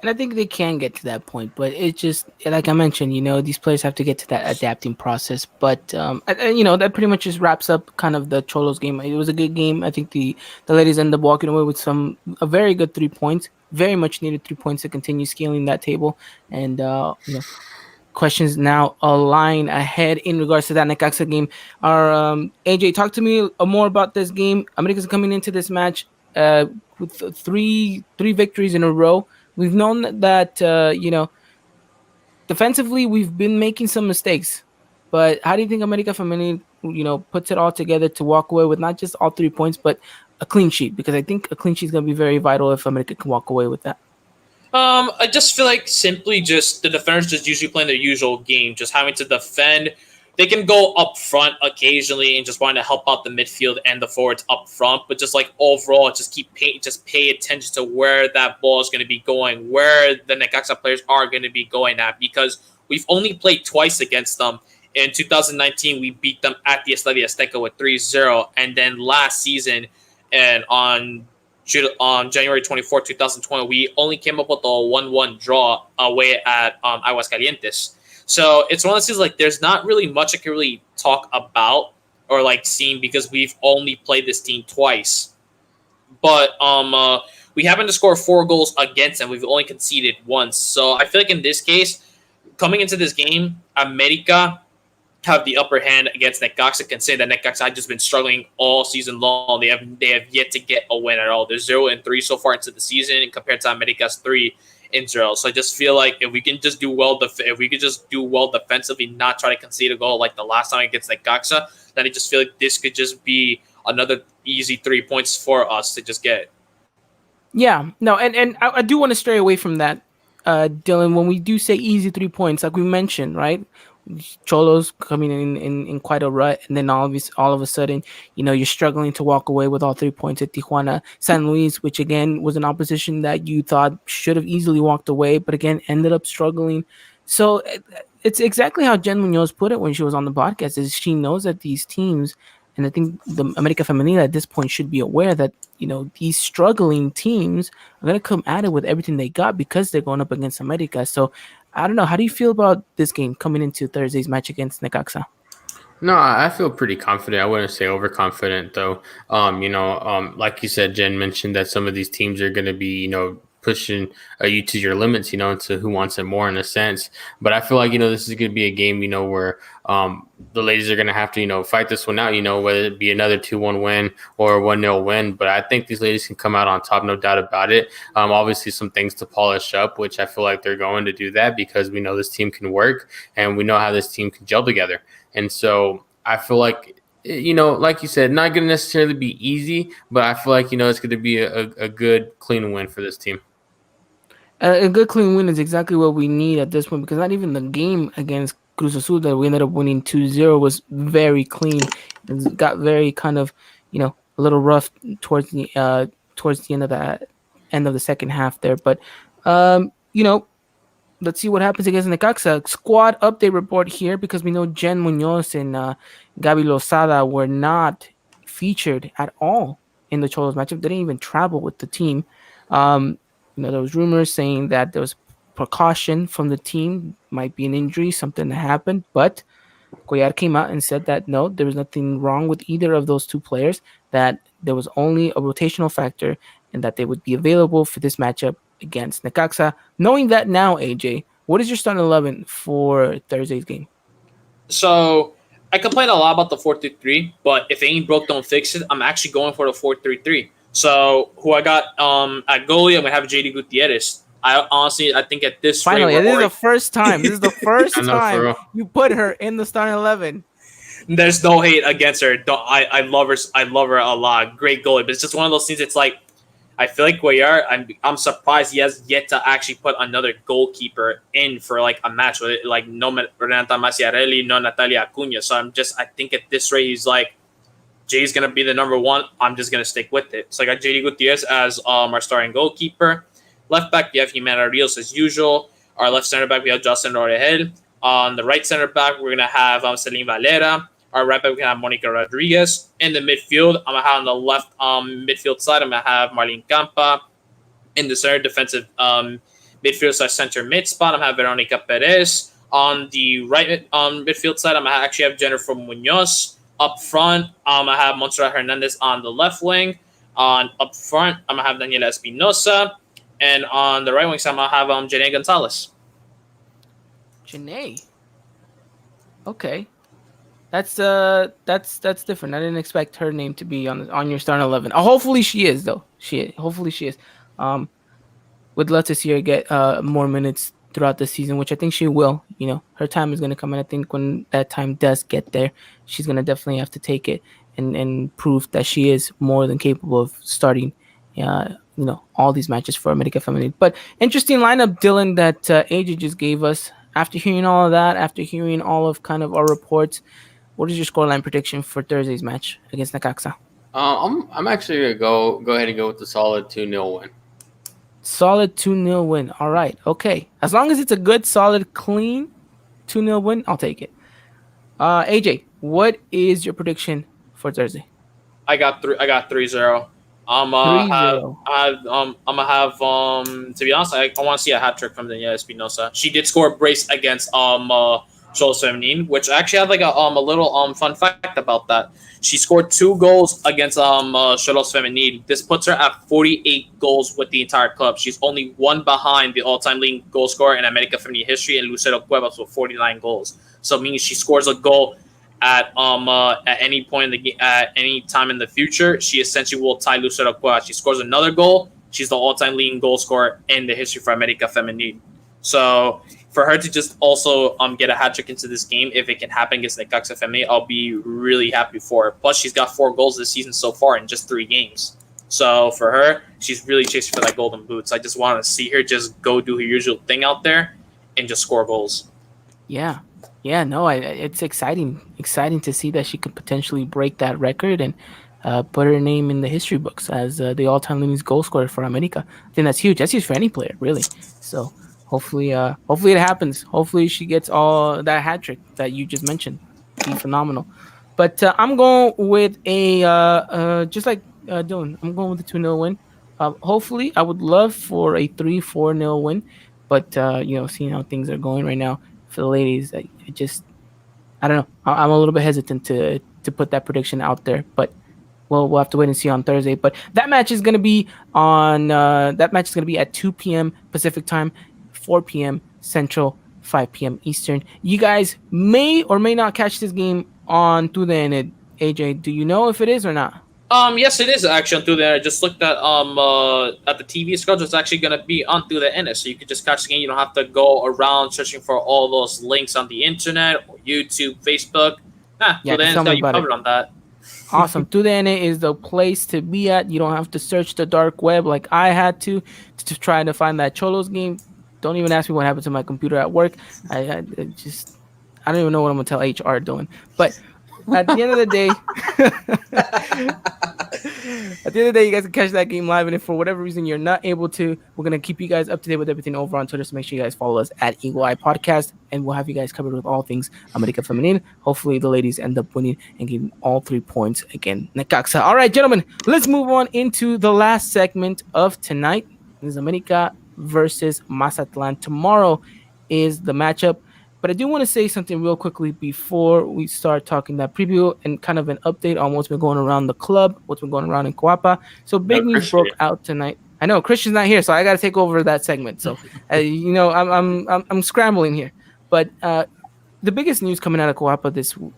And I think they can get to that point, but it just like I mentioned, these players have to get to that adapting process. But that pretty much just wraps up kind of the Cholos game. It was a good game. I think the ladies ended up walking away with a very good 3 points, very much needed 3 points to continue scaling that table. And questions now align ahead in regards to that Necaxa game. Our AJ, talk to me more about this game. America's coming into this match with three victories in a row. We've known that, defensively, we've been making some mistakes. But how do you think America Femenil, puts it all together to walk away with not just all 3 points, but a clean sheet? Because I think a clean sheet is going to be very vital if America can walk away with that. I just feel like simply just the defenders just usually playing their usual game, just having to defend. They can go up front occasionally and just wanting to help out the midfield and the forwards up front, but just like overall, just pay attention to where that ball is going to be going, where the Necaxa players are going to be going at, because we've only played twice against them. In 2019, we beat them at the Estadio Azteca with 3-0, and then last season, and on January 24, 2020, we only came up with a 1-1 draw away at Aguascalientes. So it's one of those things like there's not really much I can really talk about or like seen because we've only played this team twice. But we happen to score 4 goals against them. We've only conceded once. So I feel like in this case, coming into this game, America have the upper hand against Necaxa, considering that Necaxa had just been struggling all season long. They have yet to get a win at all. They're 0-3 so far into the season compared to America's 3-0. So I just feel like if we can just do well, defensively, not try to concede a goal like the last time against Necaxa, then I just feel like this could just be another easy 3 points for us to just get. Yeah, no, and I do want to stray away from that, Dylan. When we do say easy 3 points, like we mentioned, right? Cholos coming in quite a rut, and then all of a sudden, you're struggling to walk away with all 3 points at Tijuana. San Luis, which again was an opposition that you thought should have easily walked away, but again ended up struggling. So it's exactly how Jen Munoz put it when she was on the podcast, is she knows that these teams, and I think the America Femenil at this point should be aware that, these struggling teams are going to come at it with everything they got because they're going up against America. So I don't know. How do you feel about this game coming into Thursday's match against Necaxa? No, I feel pretty confident. I wouldn't say overconfident, though. Like you said, Jen mentioned that some of these teams are going to be, pushing you to your limits, to who wants it more in a sense. But I feel like, this is going to be a game, where the ladies are going to have to, fight this one out, whether it be another 2-1 win or a 1-0 win. But I think these ladies can come out on top, no doubt about it. Obviously, some things to polish up, which I feel like they're going to do that because we know this team can work and we know how this team can gel together. And so I feel like, like you said, not going to necessarily be easy, but I feel like, it's going to be a good, clean win for this team. A good clean win is exactly what we need at this point, because not even the game against Cruz Azul that we ended up winning 2-0 was very clean. It got very kind of, a little rough towards towards the end of the second half there. But let's see what happens against Necaxa. Squad update report here because we know Jen Munoz and Gabi Lozada were not featured at all in the Cholos matchup. They didn't even travel with the team. There was rumors saying that there was precaution from the team, might be an injury, something that happened, but Cuellar came out and said that no, there was nothing wrong with either of those two players, that there was only a rotational factor and that they would be available for this matchup against Necaxa. Knowing that now, AJ, what is your starting 11 for Thursday's game? So I complain a lot about the 4-3-3, but if it ain't broke, don't fix it. I'm actually going for the 4-3-3. So who I got at goalie, I'm gonna have JD Gutierrez. I think at this finally, rate, this is the first time. This is the first time you put her in the starting 11. There's no hate against her. I love her. I love her a lot. Great goalie, but it's just one of those things. It's like I feel like Cuellar, I'm surprised he has yet to actually put another goalkeeper in for like a match with it. Like no Renata Maciarelli, no Natalia Acuna. So I think at this rate, he's like, Jay's gonna be the number one. I'm just gonna stick with it. So I got JD Gutierrez as our starting goalkeeper. Left back, we have Jimena Rios as usual. Our left center back, we have Justin Orejel. On the right center back, we're gonna have Celine Valera. Our right back, we have Monica Rodriguez. In the midfield, I'm gonna have on the left midfield side, I'm gonna have Marlene Campa. In the center defensive midfield side, center mid spot, I'm gonna have Veronica Perez. On the right midfield side, I'm gonna actually have Jennifer Munoz. Up front, I'm gonna have Montserrat Hernandez on the left wing. Up front, I'm gonna have Daniela Espinosa. And on the right wing side, I'm gonna have Janae Gonzalez. Janae. Okay. That's different. I didn't expect her name to be on your starting 11. Hopefully she is though. Hopefully she is. Would love to see her get more minutes throughout the season, which I think she will. Her time is going to come, and I think when that time does get there, she's going to definitely have to take it and prove that she is more than capable of starting all these matches for America Femenil. But interesting lineup, Dylan, that AJ just gave us. After hearing all of that, after hearing all of kind of our reports, what is your scoreline prediction for Thursday's match against Necaxa? I'm actually gonna go ahead and go with the solid 2-0 win. Solid 2-0 win. All right. Okay. As long as it's a good, solid, clean 2-0 win, I'll take it. AJ, what is your prediction for Thursday? I got 3-0. I'm gonna have to be honest, I want to see a hat trick from Daniela Espinosa. She did score a brace against Cholos Femenil, which I actually have like a little fun fact about that. She scored 2 goals against Cholos Femenil. This puts her at 48 goals with the entire club. She's only one behind the all-time leading goal scorer in America Femenil history, and Lucero Cuevas with 49 goals. So it means she scores a goal at any point in the game, at any time in the future, she essentially will tie Lucero Cuevas. She scores another goal, she's the all-time leading goal scorer in the history for America Femenil. So for her to just also get a hat trick into this game, if it can happen against Necaxa Femenil, I'll be really happy for her. Plus, she's got 4 goals this season so far in just 3 games. So for her, she's really chasing for that golden boots. I just want to see her just go do her usual thing out there and just score goals. Yeah, no, it's exciting to see that she could potentially break that record and put her name in the history books as the all-time leading goal scorer for America. I think that's huge. That's huge for any player, really. So hopefully it happens. Hopefully she gets all that hat trick that you just mentioned. Be phenomenal. But I'm going with a just like Dylan. I'm going with a 2-0 win. Hopefully, I would love for a 3-4-0 win, but seeing how things are going right now for the ladies, I don't know. I'm a little bit hesitant to put that prediction out there, but we'll have to wait and see on Thursday. But that match is going to be at 2 p.m. Pacific time, 4 p.m. Central, 5 p.m. Eastern. You guys may or may not catch this game on TUDN. AJ, do you know if it is or not? Yes, it is actually on TUDN. I just looked at the TV schedule. It's actually going to be on TUDN, so you can just catch the game. You don't have to go around searching for all those links on the internet or YouTube, Facebook. TUDN's got you covered on that. Awesome. TUDN is the place to be at. You don't have to search the dark web like I had to try to find that Cholos game. Don't even ask me what happened to my computer at work. I don't even know what I'm going to tell HR doing. But at the end of the day, At the end of the day, you guys can catch that game live, and if for whatever reason you're not able to, we're gonna keep you guys up to date with everything over on Twitter. So make sure you guys follow us at Eagle Eye Podcast, and we'll have you guys covered with all things America Femenil. Hopefully, the ladies end up winning and getting all 3 points again. Necaxa. All right, gentlemen, let's move on into the last segment of tonight. This is America versus Mazatlan. Tomorrow is the matchup. But I do want to say something real quickly before we start talking that preview and kind of an update on what's been going around the club, what's been going around in Coapa. So big news broke out tonight. I know Christian's not here, so I got to take over that segment. So I'm scrambling here. But the biggest news coming out of Coapa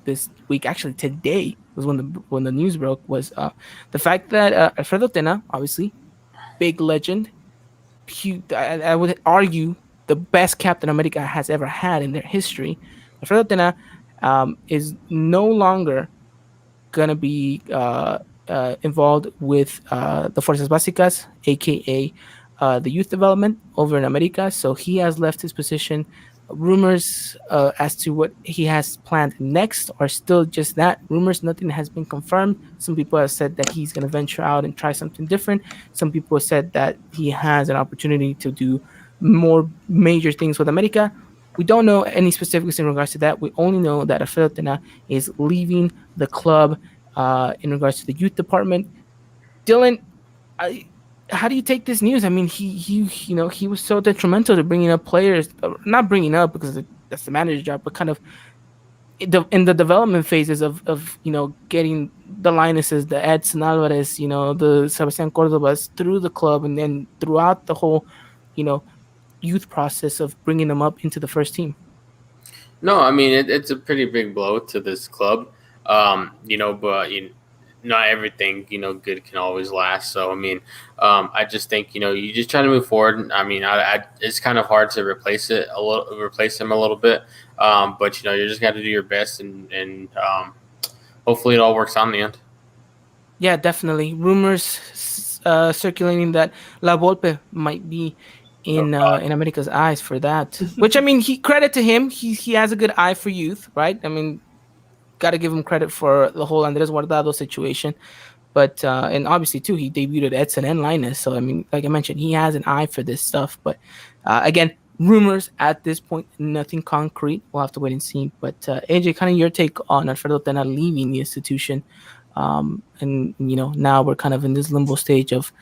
this week, actually today, was when the news broke, was the fact that Alfredo Tena, obviously big legend, I would argue the best Captain America has ever had in their history. Alfredo Tena is no longer going to be involved with the Fuerzas Básicas, aka the youth development over in America. So he has left his position. Rumors as to what he has planned next are still just that rumors. Nothing has been confirmed. Some people have said that he's going to venture out and try something different. Some people have said that he has an opportunity to do more major things with America. We don't know any specifics in regards to that. We only know that Alfredo Tena is leaving the club in regards to the youth department. Dylan, how do you take this news? I mean, he was so detrimental to bringing up players, not bringing up because that's the manager's job, but kind of in the development phases of getting the Linuses, the Edson Alvarez, the Sebastian Cordobas through the club, and then throughout the whole, youth process of bringing them up into the first team. No, I mean it's a pretty big blow to this club, but not everything good can always last. So I mean, I just think you just try to move forward. I mean, it's kind of hard to replace him a little bit, but you just got to do your best, and hopefully it all works out in the end. Yeah, definitely. Rumors circulating that La Volpe might be in America's eyes for that. Which, I mean, credit to him. He has a good eye for youth, right? I mean, got to give him credit for the whole Andres Guardado situation. But and obviously too, he debuted at Edson and Linus. So I mean, like I mentioned, he has an eye for this stuff. But again, rumors at this point, nothing concrete. We'll have to wait and see. But AJ, kind of your take on Alfredo Tena leaving the institution, and now we're kind of in this limbo stage of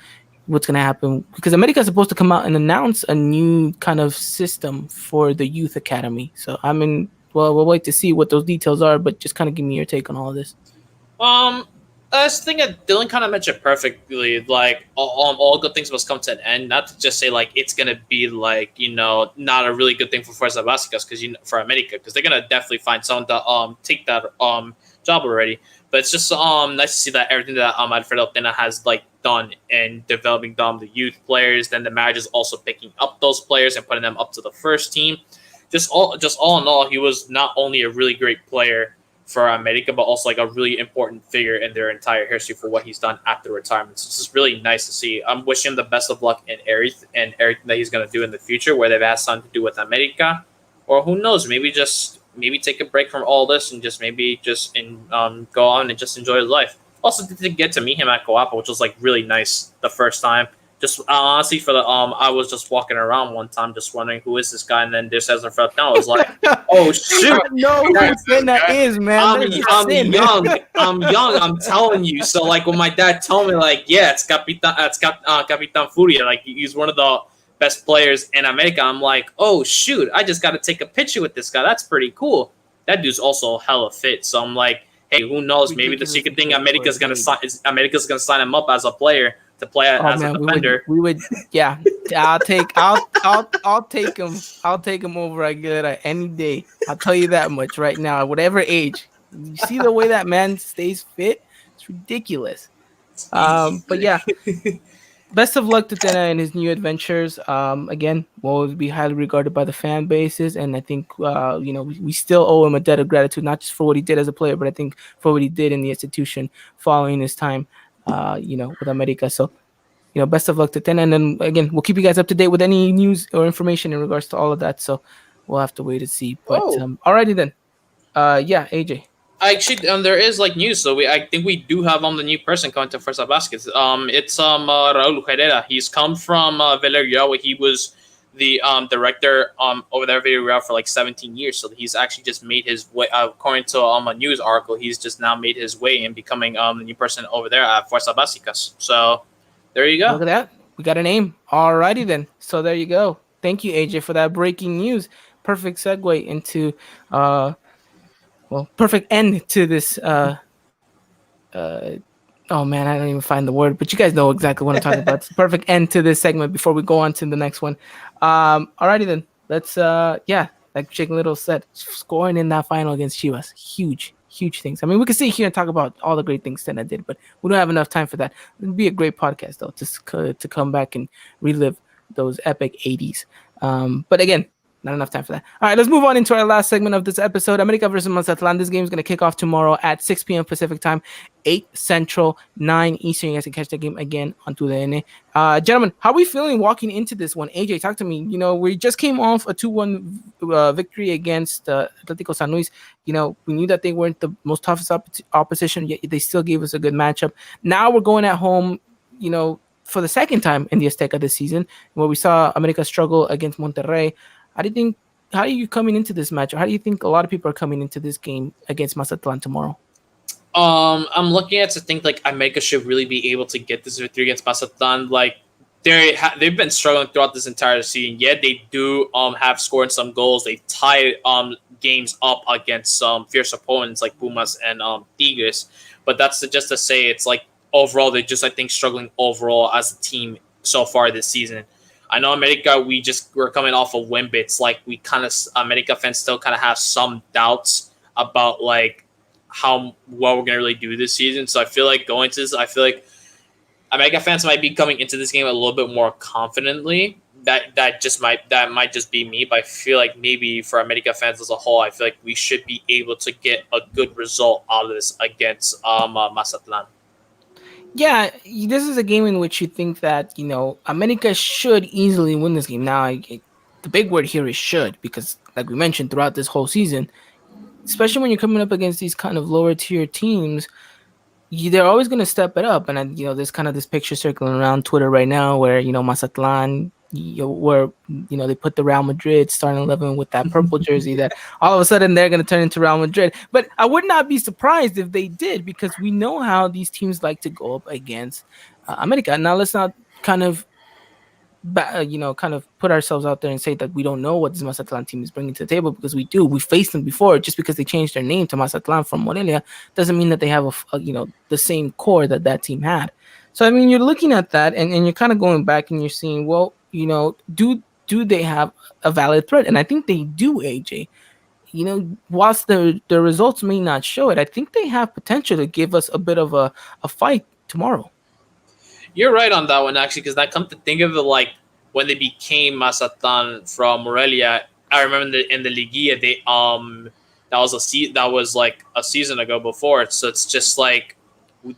what's going to happen, because America is supposed to come out and announce a new kind of system for the youth academy. So I mean, well, we'll wait to see what those details are, but just kind of give me your take on all of this. I think that Dylan kind of mentioned perfectly. Like all good things must come to an end. Not to just say like it's gonna be like not a really good thing for Fuerza Básicas because for America, because they're gonna definitely find someone to take that job already. But it's just nice to see that everything that Alfredo Tena has like done in developing the youth players, then the manager's also picking up those players and putting them up to the first team. Just all in all, he was not only a really great player for America, but also like a really important figure in their entire history for what he's done after retirement. So it's just really nice to see. I'm wishing him the best of luck in everything that he's going to do in the future, whether it has something to do with America, or who knows, maybe take a break from all this and just go on and just enjoy his life. Also, to get to meet him at Coapa, which was like really nice the first time. Just honestly, for the I was just walking around one time, just wondering who is this guy, and then this as I felt down, I was like, "Oh shoot, no, who that is, man." I'm young. I'm telling you. So like when my dad told me, like, yeah, it's Capitan Furia, like he's one of the best players in America. I'm like, oh shoot, I just got to take a picture with this guy. That's pretty cool. That dude's also hella fit. So I'm like, hey, who knows? Maybe the secret thing America's gonna sign him up as a player to play as a defender. We would, yeah. I'll take him. I'll take him over Aguilas any day. I'll tell you that much right now. At whatever age, you see the way that man stays fit. It's ridiculous. But yeah. Best of luck to Tena in his new adventures. Again, will be highly regarded by the fan bases, and I think we still owe him a debt of gratitude, not just for what he did as a player, but I think for what he did in the institution following his time, with America. So, best of luck to Tena, and then again, we'll keep you guys up to date with any news or information in regards to all of that. So, we'll have to wait and see. But alrighty then. Yeah, AJ. Actually, there is like news. So I think we do have the new person coming to First Baskets. It's Raul Herrera. He's come from Villarreal, where he was the director over there at Villarreal for like 17 years. So he's actually just made his way. According to a news article, he's just now made his way in becoming the new person over there at Fuerza Básicas. So there you Look go. at that. We got a name. Alrighty then. So there you go. Thank you, AJ, for that breaking news. Perfect segue into perfect end to this uh oh man, I don't even find the word, but you guys know exactly what I'm talking about. It's the perfect end to this segment before we go on to the next one. Alrighty then. Let's like Chicken Little said, scoring in that final against Chivas. Huge things. I mean, we can sit here and talk about all the great things Senna did, but we don't have enough time for that. It'd be a great podcast though to come back and relive those epic 80s. But again, not enough time for that. All right, let's move on into our last segment of this episode. America versus Mazatlan. This game is going to kick off tomorrow at 6 p.m. Pacific time, 8 Central, 9 Eastern. You guys can catch the game again on TUDN. Gentlemen, how are we feeling walking into this one? AJ, talk to me. You know, we just came off a 2-1 victory against Atletico San Luis. You know, we knew that they weren't the most toughest opposition, yet they still gave us a good matchup. Now we're going at home, you know, for the second time in the Azteca this season, where we saw America struggle against Monterrey. How are you coming into this match? Or how do you think a lot of people are coming into this game against Mazatlan tomorrow? I'm looking at to think like America should really be able to get this victory against Mazatlan. Like they've been struggling throughout this entire season. Yet they do have scored some goals. They tied games up against some fierce opponents like Pumas and Tigres. But that's just to say it's like overall they're just I think struggling overall as a team so far this season. I know America, we're coming off of win bits. Like we kind of America fans still kind of have some doubts about like how well we're gonna really do this season. So I feel like going to this, I feel like America fans might be coming into this game a little bit more confidently. That might just be me, but I feel like maybe for America fans as a whole, I feel like we should be able to get a good result out of this against Mazatlan. Yeah, this is a game in which you think that, you know, America should easily win this game. Now, the big word here is should, because like we mentioned throughout this whole season, especially when you're coming up against these kind of lower tier teams, they're always going to step it up. And, you know, there's kind of this picture circling around Twitter right now where, you know, Mazatlan, they put the Real Madrid starting 11 with that purple jersey that all of a sudden they're going to turn into Real Madrid. But I would not be surprised if they did, because we know how these teams like to go up against America. Now, let's not kind of put ourselves out there and say that we don't know what this Mazatlan team is bringing to the table, because we do. We faced them before. Just because they changed their name to Mazatlan from Morelia doesn't mean that they have the same core that team had. So I mean, you're looking at that and you're kind of going back and you're seeing, well, you know, do they have a valid threat? And I think they do, AJ. You know, whilst the results may not show it, I think they have potential to give us a bit of a fight tomorrow. You're right on that one, actually, because I come to think of it, like when they became Mazatlan from Morelia. I remember in the Liguilla, that was like a season ago before. So it's just like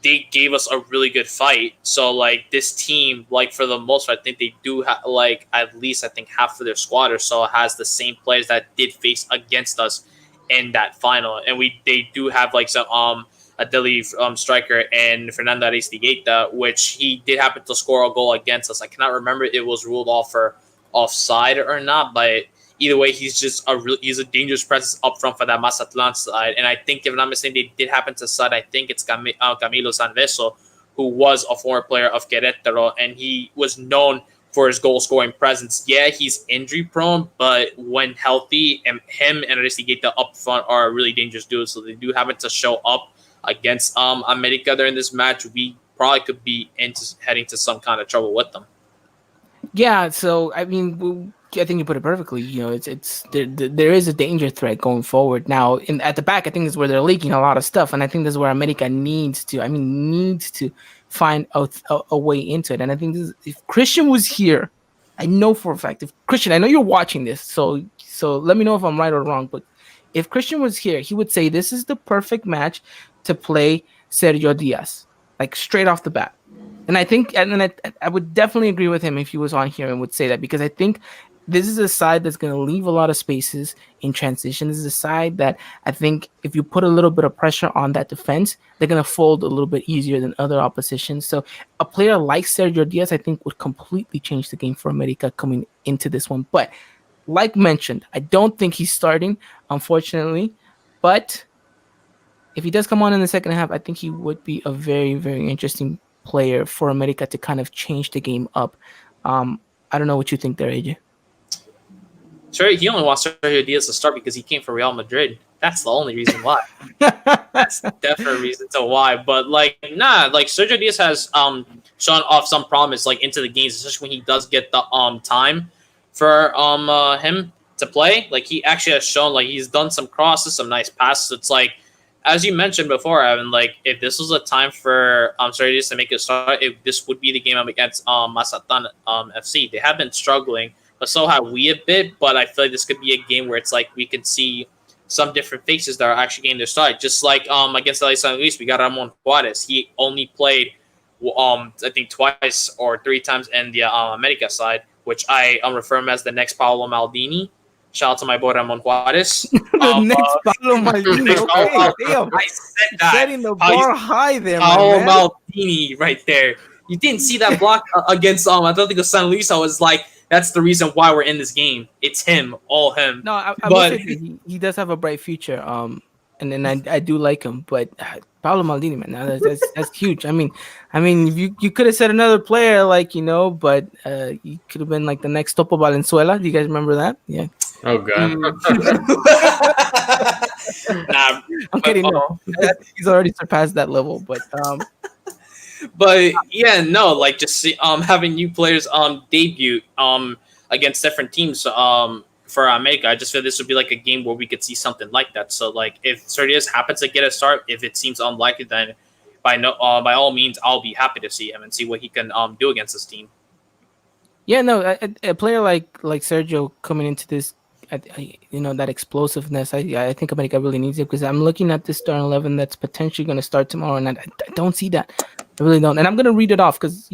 they gave us a really good fight. So like this team, like for the most part, I think they do have like at least I think half of their squad or so has the same players that did face against us in that final, and they do have like some a Delhi striker and Fernando Aristigueta, which he did happen to score a goal against us. I cannot remember if it was ruled off for offside or not, but either way, he's a dangerous presence up front for that Mazatlan side. And I think, if I'm not mistaken, they did happen to side. I think it's Camilo Sanveso, who was a former player of Querétaro, and he was known for his goal scoring presence. Yeah, he's injury prone, but when healthy, and him and Aristigueta up front are a really dangerous duo. So they do happen to show up against America during this match. We probably could be heading to some kind of trouble with them. Yeah, so I mean, I think you put it perfectly. You know, it's there is a danger threat going forward. Now, at the back, I think is where they're leaking a lot of stuff, and I think this is where America needs to find a way into it. And I think if Christian was here, I know for a fact. If Christian, I know you're watching this, so let me know if I'm right or wrong. But if Christian was here, he would say this is the perfect match to play Sergio Diaz, like straight off the bat. And I think, and I would definitely agree with him if he was on here and would say that, because I think This is a side that's going to leave a lot of spaces in transition. This is a side that I think if you put a little bit of pressure on that defense, they're going to fold a little bit easier than other oppositions. So a player like Sergio Diaz, I think, would completely change the game for America coming into this one. But like mentioned, I don't think he's starting, unfortunately. But if he does come on in the second half, I think he would be a very, very interesting player for America to kind of change the game up. I don't know what you think there, AJ. Sure, he only wants Sergio Diaz to start because he came from Real Madrid. That's the only reason why. That's definitely a reason to why. But like, nah, like Sergio Diaz has shown off some promise like into the games, especially when he does get the time for him to play. Like he actually has shown like he's done some crosses, some nice passes. It's like as you mentioned before, Evan, like if this was a time for Sergio Diaz to make a start, if this would be the game against Mazatlan FC. They have been struggling, but so have we a bit. But I feel like this could be a game where it's like we could see some different faces that are actually getting their start. Just like against LA San Luis, we got Ramon Juarez. He only played I think twice or three times in the America side, which I refer him as the next Paolo Maldini. Shout out to my boy Ramon Juarez. The next Paolo Maldini. Okay, damn. I said that. Setting the bar high there, Paolo man. Maldini right there. You didn't see that block against Atletico San Luis. I was like, that's the reason why we're in this game. It's him, all him. No, I will say he does have a bright future. And then I do like him, but Paolo Maldini, man, that's huge. I mean, if you could have said another player, like but you could have been like the next Topo Valenzuela. Do you guys remember that? Yeah. Oh god. Nah, I'm kidding. No, he's already surpassed that level, but But yeah, no, like just see, having new players debut against different teams for America. I just feel this would be like a game where we could see something like that. So like if Sergio happens to get a start, if it seems unlikely, then by all means, I'll be happy to see him and see what he can do against this team. Yeah, no, a player like Sergio coming into this, that explosiveness. I think America really needs it because I'm looking at this starting 11 that's potentially going to start tomorrow, and I don't see that. I really don't. And I'm going to read it off because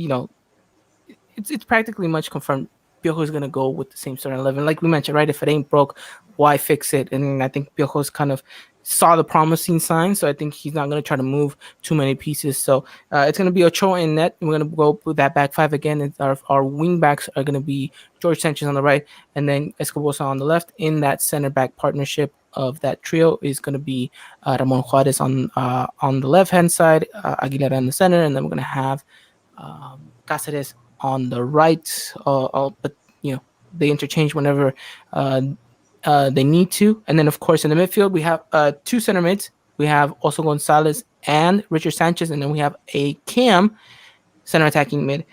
it's practically much confirmed. Piojo is going to go with the same starting 11, like we mentioned, right? If it ain't broke, why fix it? And I think Piojo's kind of saw the promising signs, so I think he's not going to try to move too many pieces. So it's going to be Ochoa in net. We're going to go with that back five again. Our wing backs are going to be George Sanchez on the right, and then Escobosa on the left. In that center back partnership of that trio is going to be Ramon Juarez on the left hand side, Aguilar in the center, and then we're going to have Cáceres on the right. But they interchange whenever they need to. And then, of course, in the midfield, we have two center mids. We have also Gonzalez and Richard Sanchez. And then we have a cam center attacking mid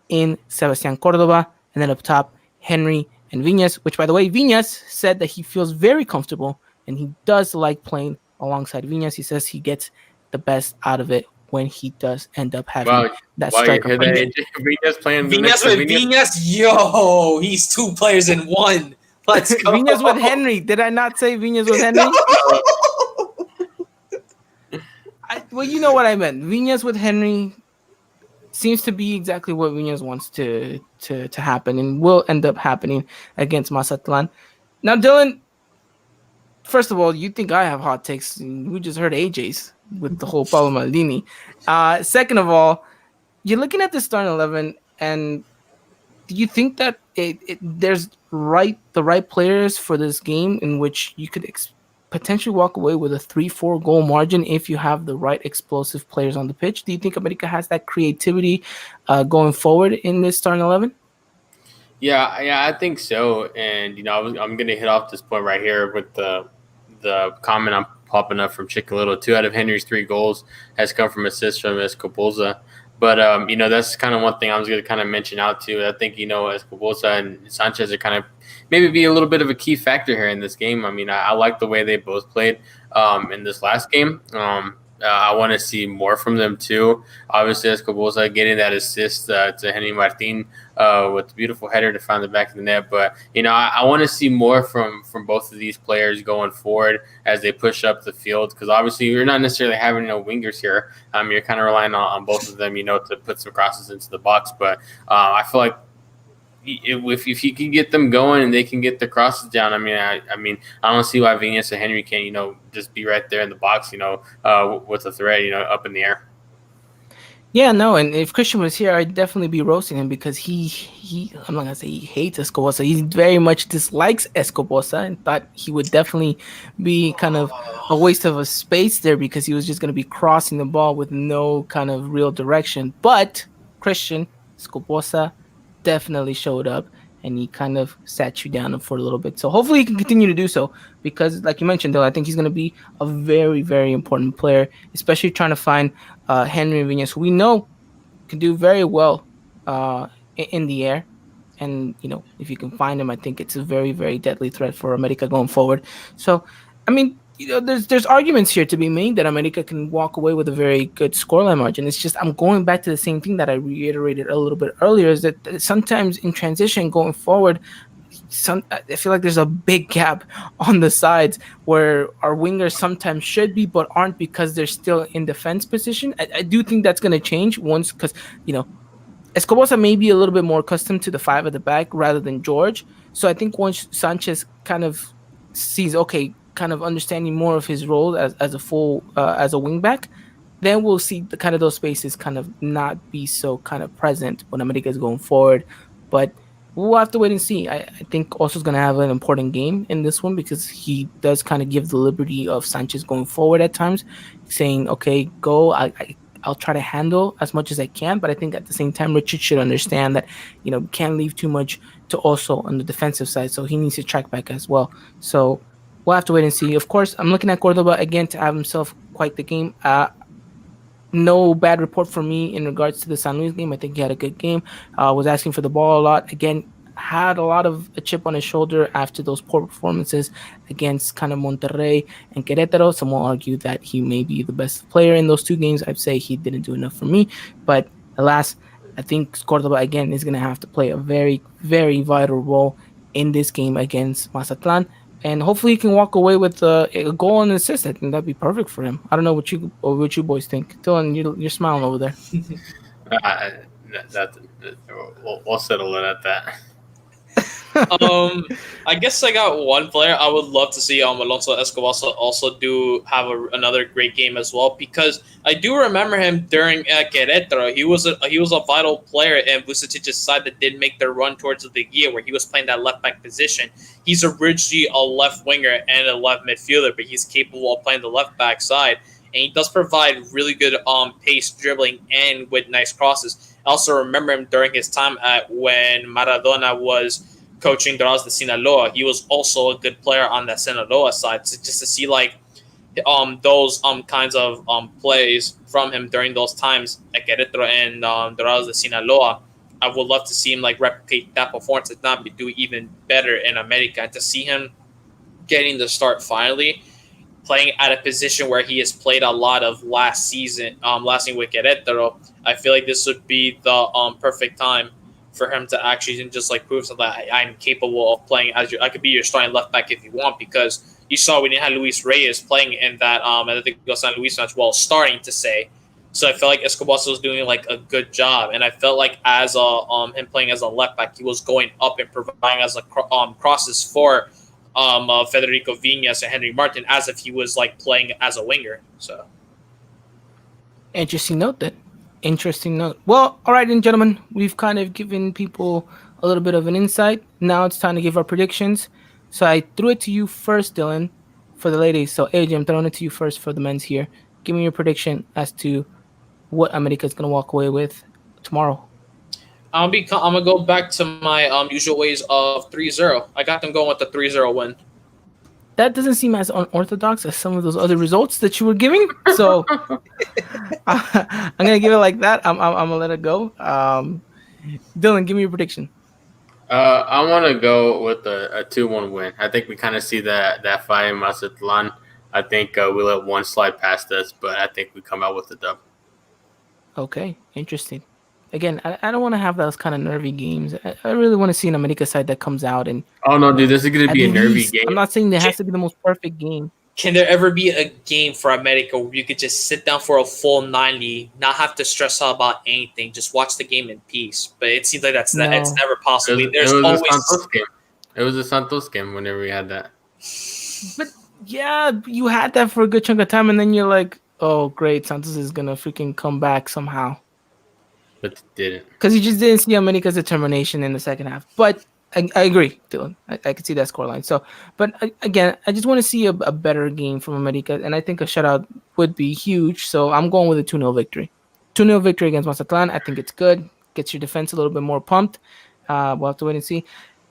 in Sebastián Córdoba. And then up top, Henry and Viñas, which, by the way, Viñas said that he feels very comfortable and he does like playing alongside Viñas. He says he gets the best out of it when he does end up having that striker. Viñas playing Viñas, yo, he's two players in one. Let's go. Viñas with Henry. Did I not say Viñas with Henry? Well, you know what I meant. Viñas with Henry seems to be exactly what Viñas wants to happen and will end up happening against Mazatlan. Now, Dylan, first of all, you think I have hot takes. We just heard AJ's with the whole Paolo Maldini. Second of all, you're looking at the starting 11, and do you think that there's the right players for this game in which you could potentially walk away with a 3-4 goal margin if you have the right explosive players on the pitch? Do you think America has that creativity going forward in this starting 11? Yeah, I think so. And I'm going to hit off this point right here with the comment I'm popping up from Chicolito. 2 out of Henry's 3 goals has come from assists from Escobosa. But, that's kind of one thing I was going to kind of mention out too. I think, Escobosa and Sanchez are kind of maybe be a little bit of a key factor here in this game. I mean, I like the way they both played in this last game. I want to see more from them too. Obviously, Escobosa getting that assist to Henry Martin with the beautiful header to find the back of the net. But I want to see more from both of these players going forward as they push up the field. Because obviously, you're not necessarily having no wingers here. You're kind of relying on both of them, to put some crosses into the box. But I feel like if you can get them going and they can get the crosses down, I don't see why Venus and Henry can't just be right there in the box, with a thread, up in the air. Yeah, no, and if Christian was here, I'd definitely be roasting him because he I'm not gonna say he hates Escobosa. He very much dislikes Escobosa and thought he would definitely be kind of a waste of a space there because he was just gonna be crossing the ball with no kind of real direction. But Christian Escobosa definitely showed up and he kind of sat you down for a little bit. So hopefully he can continue to do so because, like you mentioned, though, I think he's going to be a very, very important player, especially trying to find Henry Vinas, who we know can do very well in the air. And, if you can find him, I think it's a very, very deadly threat for America going forward. So, I mean, there's arguments here to be made that America can walk away with a very good scoreline margin. It's just I'm going back to the same thing that I reiterated a little bit earlier, is that sometimes in transition going forward, I feel like there's a big gap on the sides where our wingers sometimes should be but aren't because they're still in defense position. I do think that's going to change once because, Escobosa may be a little bit more accustomed to the five at the back rather than George. So I think once Sanchez kind of sees, okay, kind of understanding more of his role as a full as a wing back, then we'll see the kind of those spaces kind of not be so kind of present when America is going forward. But we'll have to wait and see. I think also is going to have an important game in this one because he does kind of give the liberty of Sanchez going forward at times, saying, okay, go. I'll try to handle as much as I can, but I think at the same time, Richard should understand that, can't leave too much to also on the defensive side. So he needs to track back as well. So we'll have to wait and see. Of course, I'm looking at Cordoba again to have himself quite the game. No bad report for me in regards to the San Luis game. I think he had a good game. Was asking for the ball a lot. Again, had a lot of a chip on his shoulder after those poor performances against kind of Monterrey and Querétaro. Some will argue that he may be the best player in those two games. I'd say he didn't do enough for me. But alas, I think Cordoba, again, is going to have to play a very, very vital role in this game against Mazatlan. And hopefully he can walk away with a goal and an assist. I think that'd be perfect for him. I don't know what you boys think. Dylan, you're smiling over there. We'll settle it at that. I guess I got one player I would love to see Alonso Escobosa also have another great game as well, because I do remember him during Querétaro. He was a vital player in Vucetic's side that did make their run towards the year where he was playing that left back position. He's originally a left winger and a left midfielder, but he's capable of playing the left back side, and he does provide really good pace dribbling and with nice crosses. I also remember him during his time when Maradona was coaching Dorados de Sinaloa. He was also a good player on that Sinaloa side. So just to see those kinds of plays from him during those times at Querétaro and Dorados de Sinaloa, I would love to see him replicate that performance, if not do even better in America. And to see him getting the start finally, playing at a position where he has played a lot of last season with Querétaro, I feel like this would be the perfect time for him to actually just prove that I'm capable of playing I could be your starting left back if you want, because you saw we didn't have Luis Reyes playing in that Atletico San Luis match, starting to say. So I felt like Escobosa was doing a good job, and I felt like as him playing as a left back, he was going up and providing as crosses for Federico Viñas and Henry Martin as if he was playing as a winger. So interesting note then. Interesting note. Well, all right, and gentlemen, we've kind of given people a little bit of an insight. Now it's time to give our predictions. So I threw it to you first, Dylan, for the ladies. So AJ, I'm throwing it to you first for the men's here. Give me your prediction as to what America is going to walk away with tomorrow. I'm gonna go back to my usual ways of 3-0. I got them going with the 3-0 win. That doesn't seem as unorthodox as some of those other results that you were giving. So I'm gonna give it like that. I'm gonna let it go. Dylan, give me your prediction. I want to go with a 2-1 win. I think we kind of see that fight in Mazatlan. I think we let one slide past us, but I think we come out with the dub. Okay, interesting. Again, I don't want to have those kind of nervy games. I really want to see an America side that comes out and. Oh no, dude! This is going to be a nervy game. I'm not saying it has to be the most perfect game. can there ever be a game for America where you could just sit down for a full 90, not have to stress out about anything, just watch the game in peace? But it seems like it's never possible. There's always a Santos game. It was a Santos game whenever we had that. But yeah, you had that for a good chunk of time, and then you're like, oh great, Santos is gonna freaking come back somehow. But didn't. Because you just didn't see America's determination in the second half. But I agree, Dylan. I could see that scoreline. So, but again, I just want to see a better game from America, and I think a shutout would be huge. So I'm going with a 2-0 victory. 2-0 victory against Mazatlan. I think it's good. Gets your defense a little bit more pumped. We'll have to wait and see.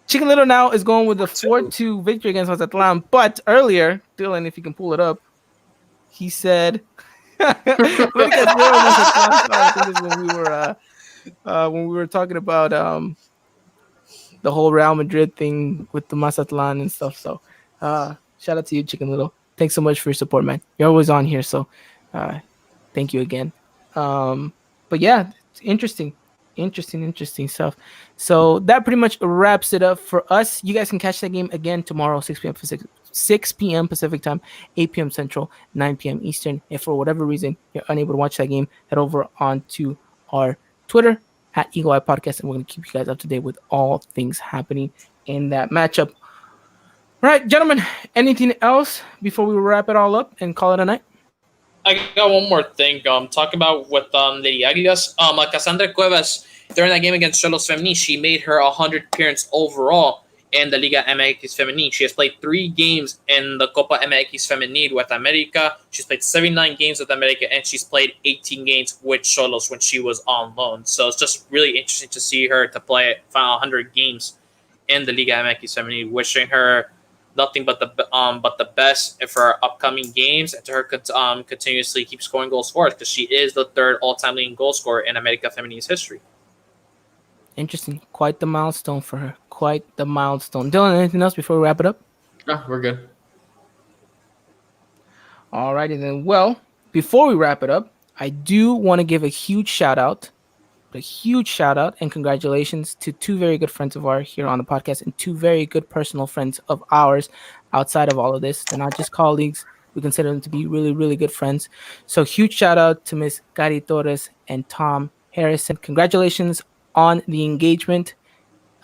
Chicken Little now is going with a 4-2 victory against Mazatlan. But earlier, Dylan, if you can pull it up, he said, I think this is when we were talking about the whole Real Madrid thing with the Mazatlan and stuff. So shout out to you, Chicken Little. Thanks so much for your support, man. You're always on here, so thank you again. But yeah, it's interesting stuff. So that pretty much wraps it up for us. You guys can catch that game again tomorrow, 6 p.m. Pacific time, 8 p.m. Central, 9 p.m. Eastern. If for whatever reason you're unable to watch that game, head over onto our Twitter at Eagle Eye Podcast, and we're going to keep you guys up to date with all things happening in that matchup. All right, gentlemen, anything else before we wrap it all up and call it a night? I got one more thing. Talking about with Lady Aguilas, Cassandra Cuevas, during that game against Cholos Femenil, she made her 100th appearance overall in the Liga MX Femenil. She has played 3 games in the Copa MX Femenil with America. She's played 79 games with America, and she's played 18 games with Cholos when she was on loan. So it's just really interesting to see her to play 100 games in the Liga MX Femenil. Wishing her nothing but the best for her upcoming games, and to her continuously keep scoring goals for us, because she is the 3rd all-time leading goal scorer in America Femenil's history. Interesting. Quite the milestone for her. Quite the milestone. Dylan, anything else before we wrap it up? No, we're good. Alrighty then. Well, before we wrap it up, I do want to give a huge shout out and congratulations to 2 very good friends of ours here on the podcast, and 2 very good personal friends of ours outside of all of this. They're not just colleagues. We consider them to be really, really good friends. So huge shout out to Miss Cari Torres and Tom Harrison. Congratulations on the engagement.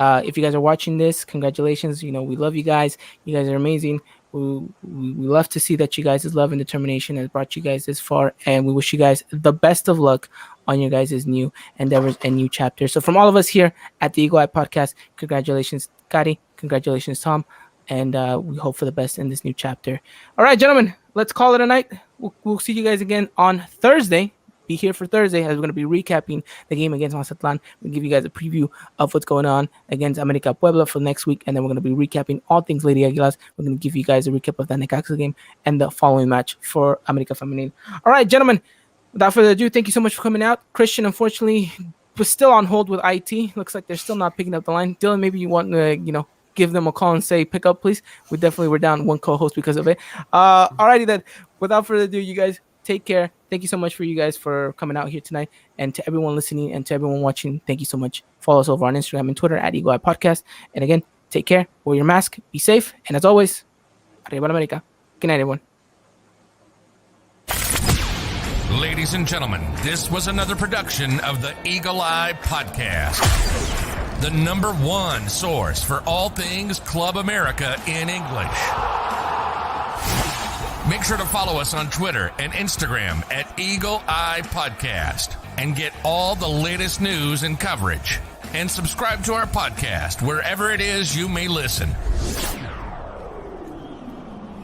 If you guys are watching this, congratulations. You know, we love you guys. You guys are amazing. We love to see that you guys' love and determination has brought you guys this far, and we wish you guys the best of luck on your guys' new endeavors and new chapters. So from all of us here at the Eagle Eye Podcast, congratulations, Cari. Congratulations, Tom. And we hope for the best in this new chapter. All right, gentlemen, let's call it a night. We'll see you guys again on Thursday. Be here for Thursday, as we're going to be recapping the game against Mazatlan. We'll give you guys a preview of what's going on against America Puebla for next week, and then we're going to be recapping all things Lady Aguilas. We're going to give you guys a recap of the Necaxa game and the following match for America Femenil. All right, gentlemen, without further ado, thank you so much for coming out. Christian, unfortunately, was still on hold with IT. Looks like they're still not picking up the line. Dylan, maybe you want to, give them a call and say, pick up, please. We definitely were down 1 co-host because of it. Alrighty then, without further ado, you guys, take care. Thank you so much for you guys for coming out here tonight. And to everyone listening and to everyone watching, thank you so much. Follow us over on Instagram and Twitter at Eagle Eye Podcast. And again, take care. Wear your mask. Be safe. And as always, Arriba la America. Good night, everyone. Ladies and gentlemen, this was another production of the Eagle Eye Podcast, the #1 source for all things Club America in English. Make sure to follow us on Twitter and Instagram at Eagle Eye Podcast and get all the latest news and coverage. And subscribe to our podcast wherever it is you may listen.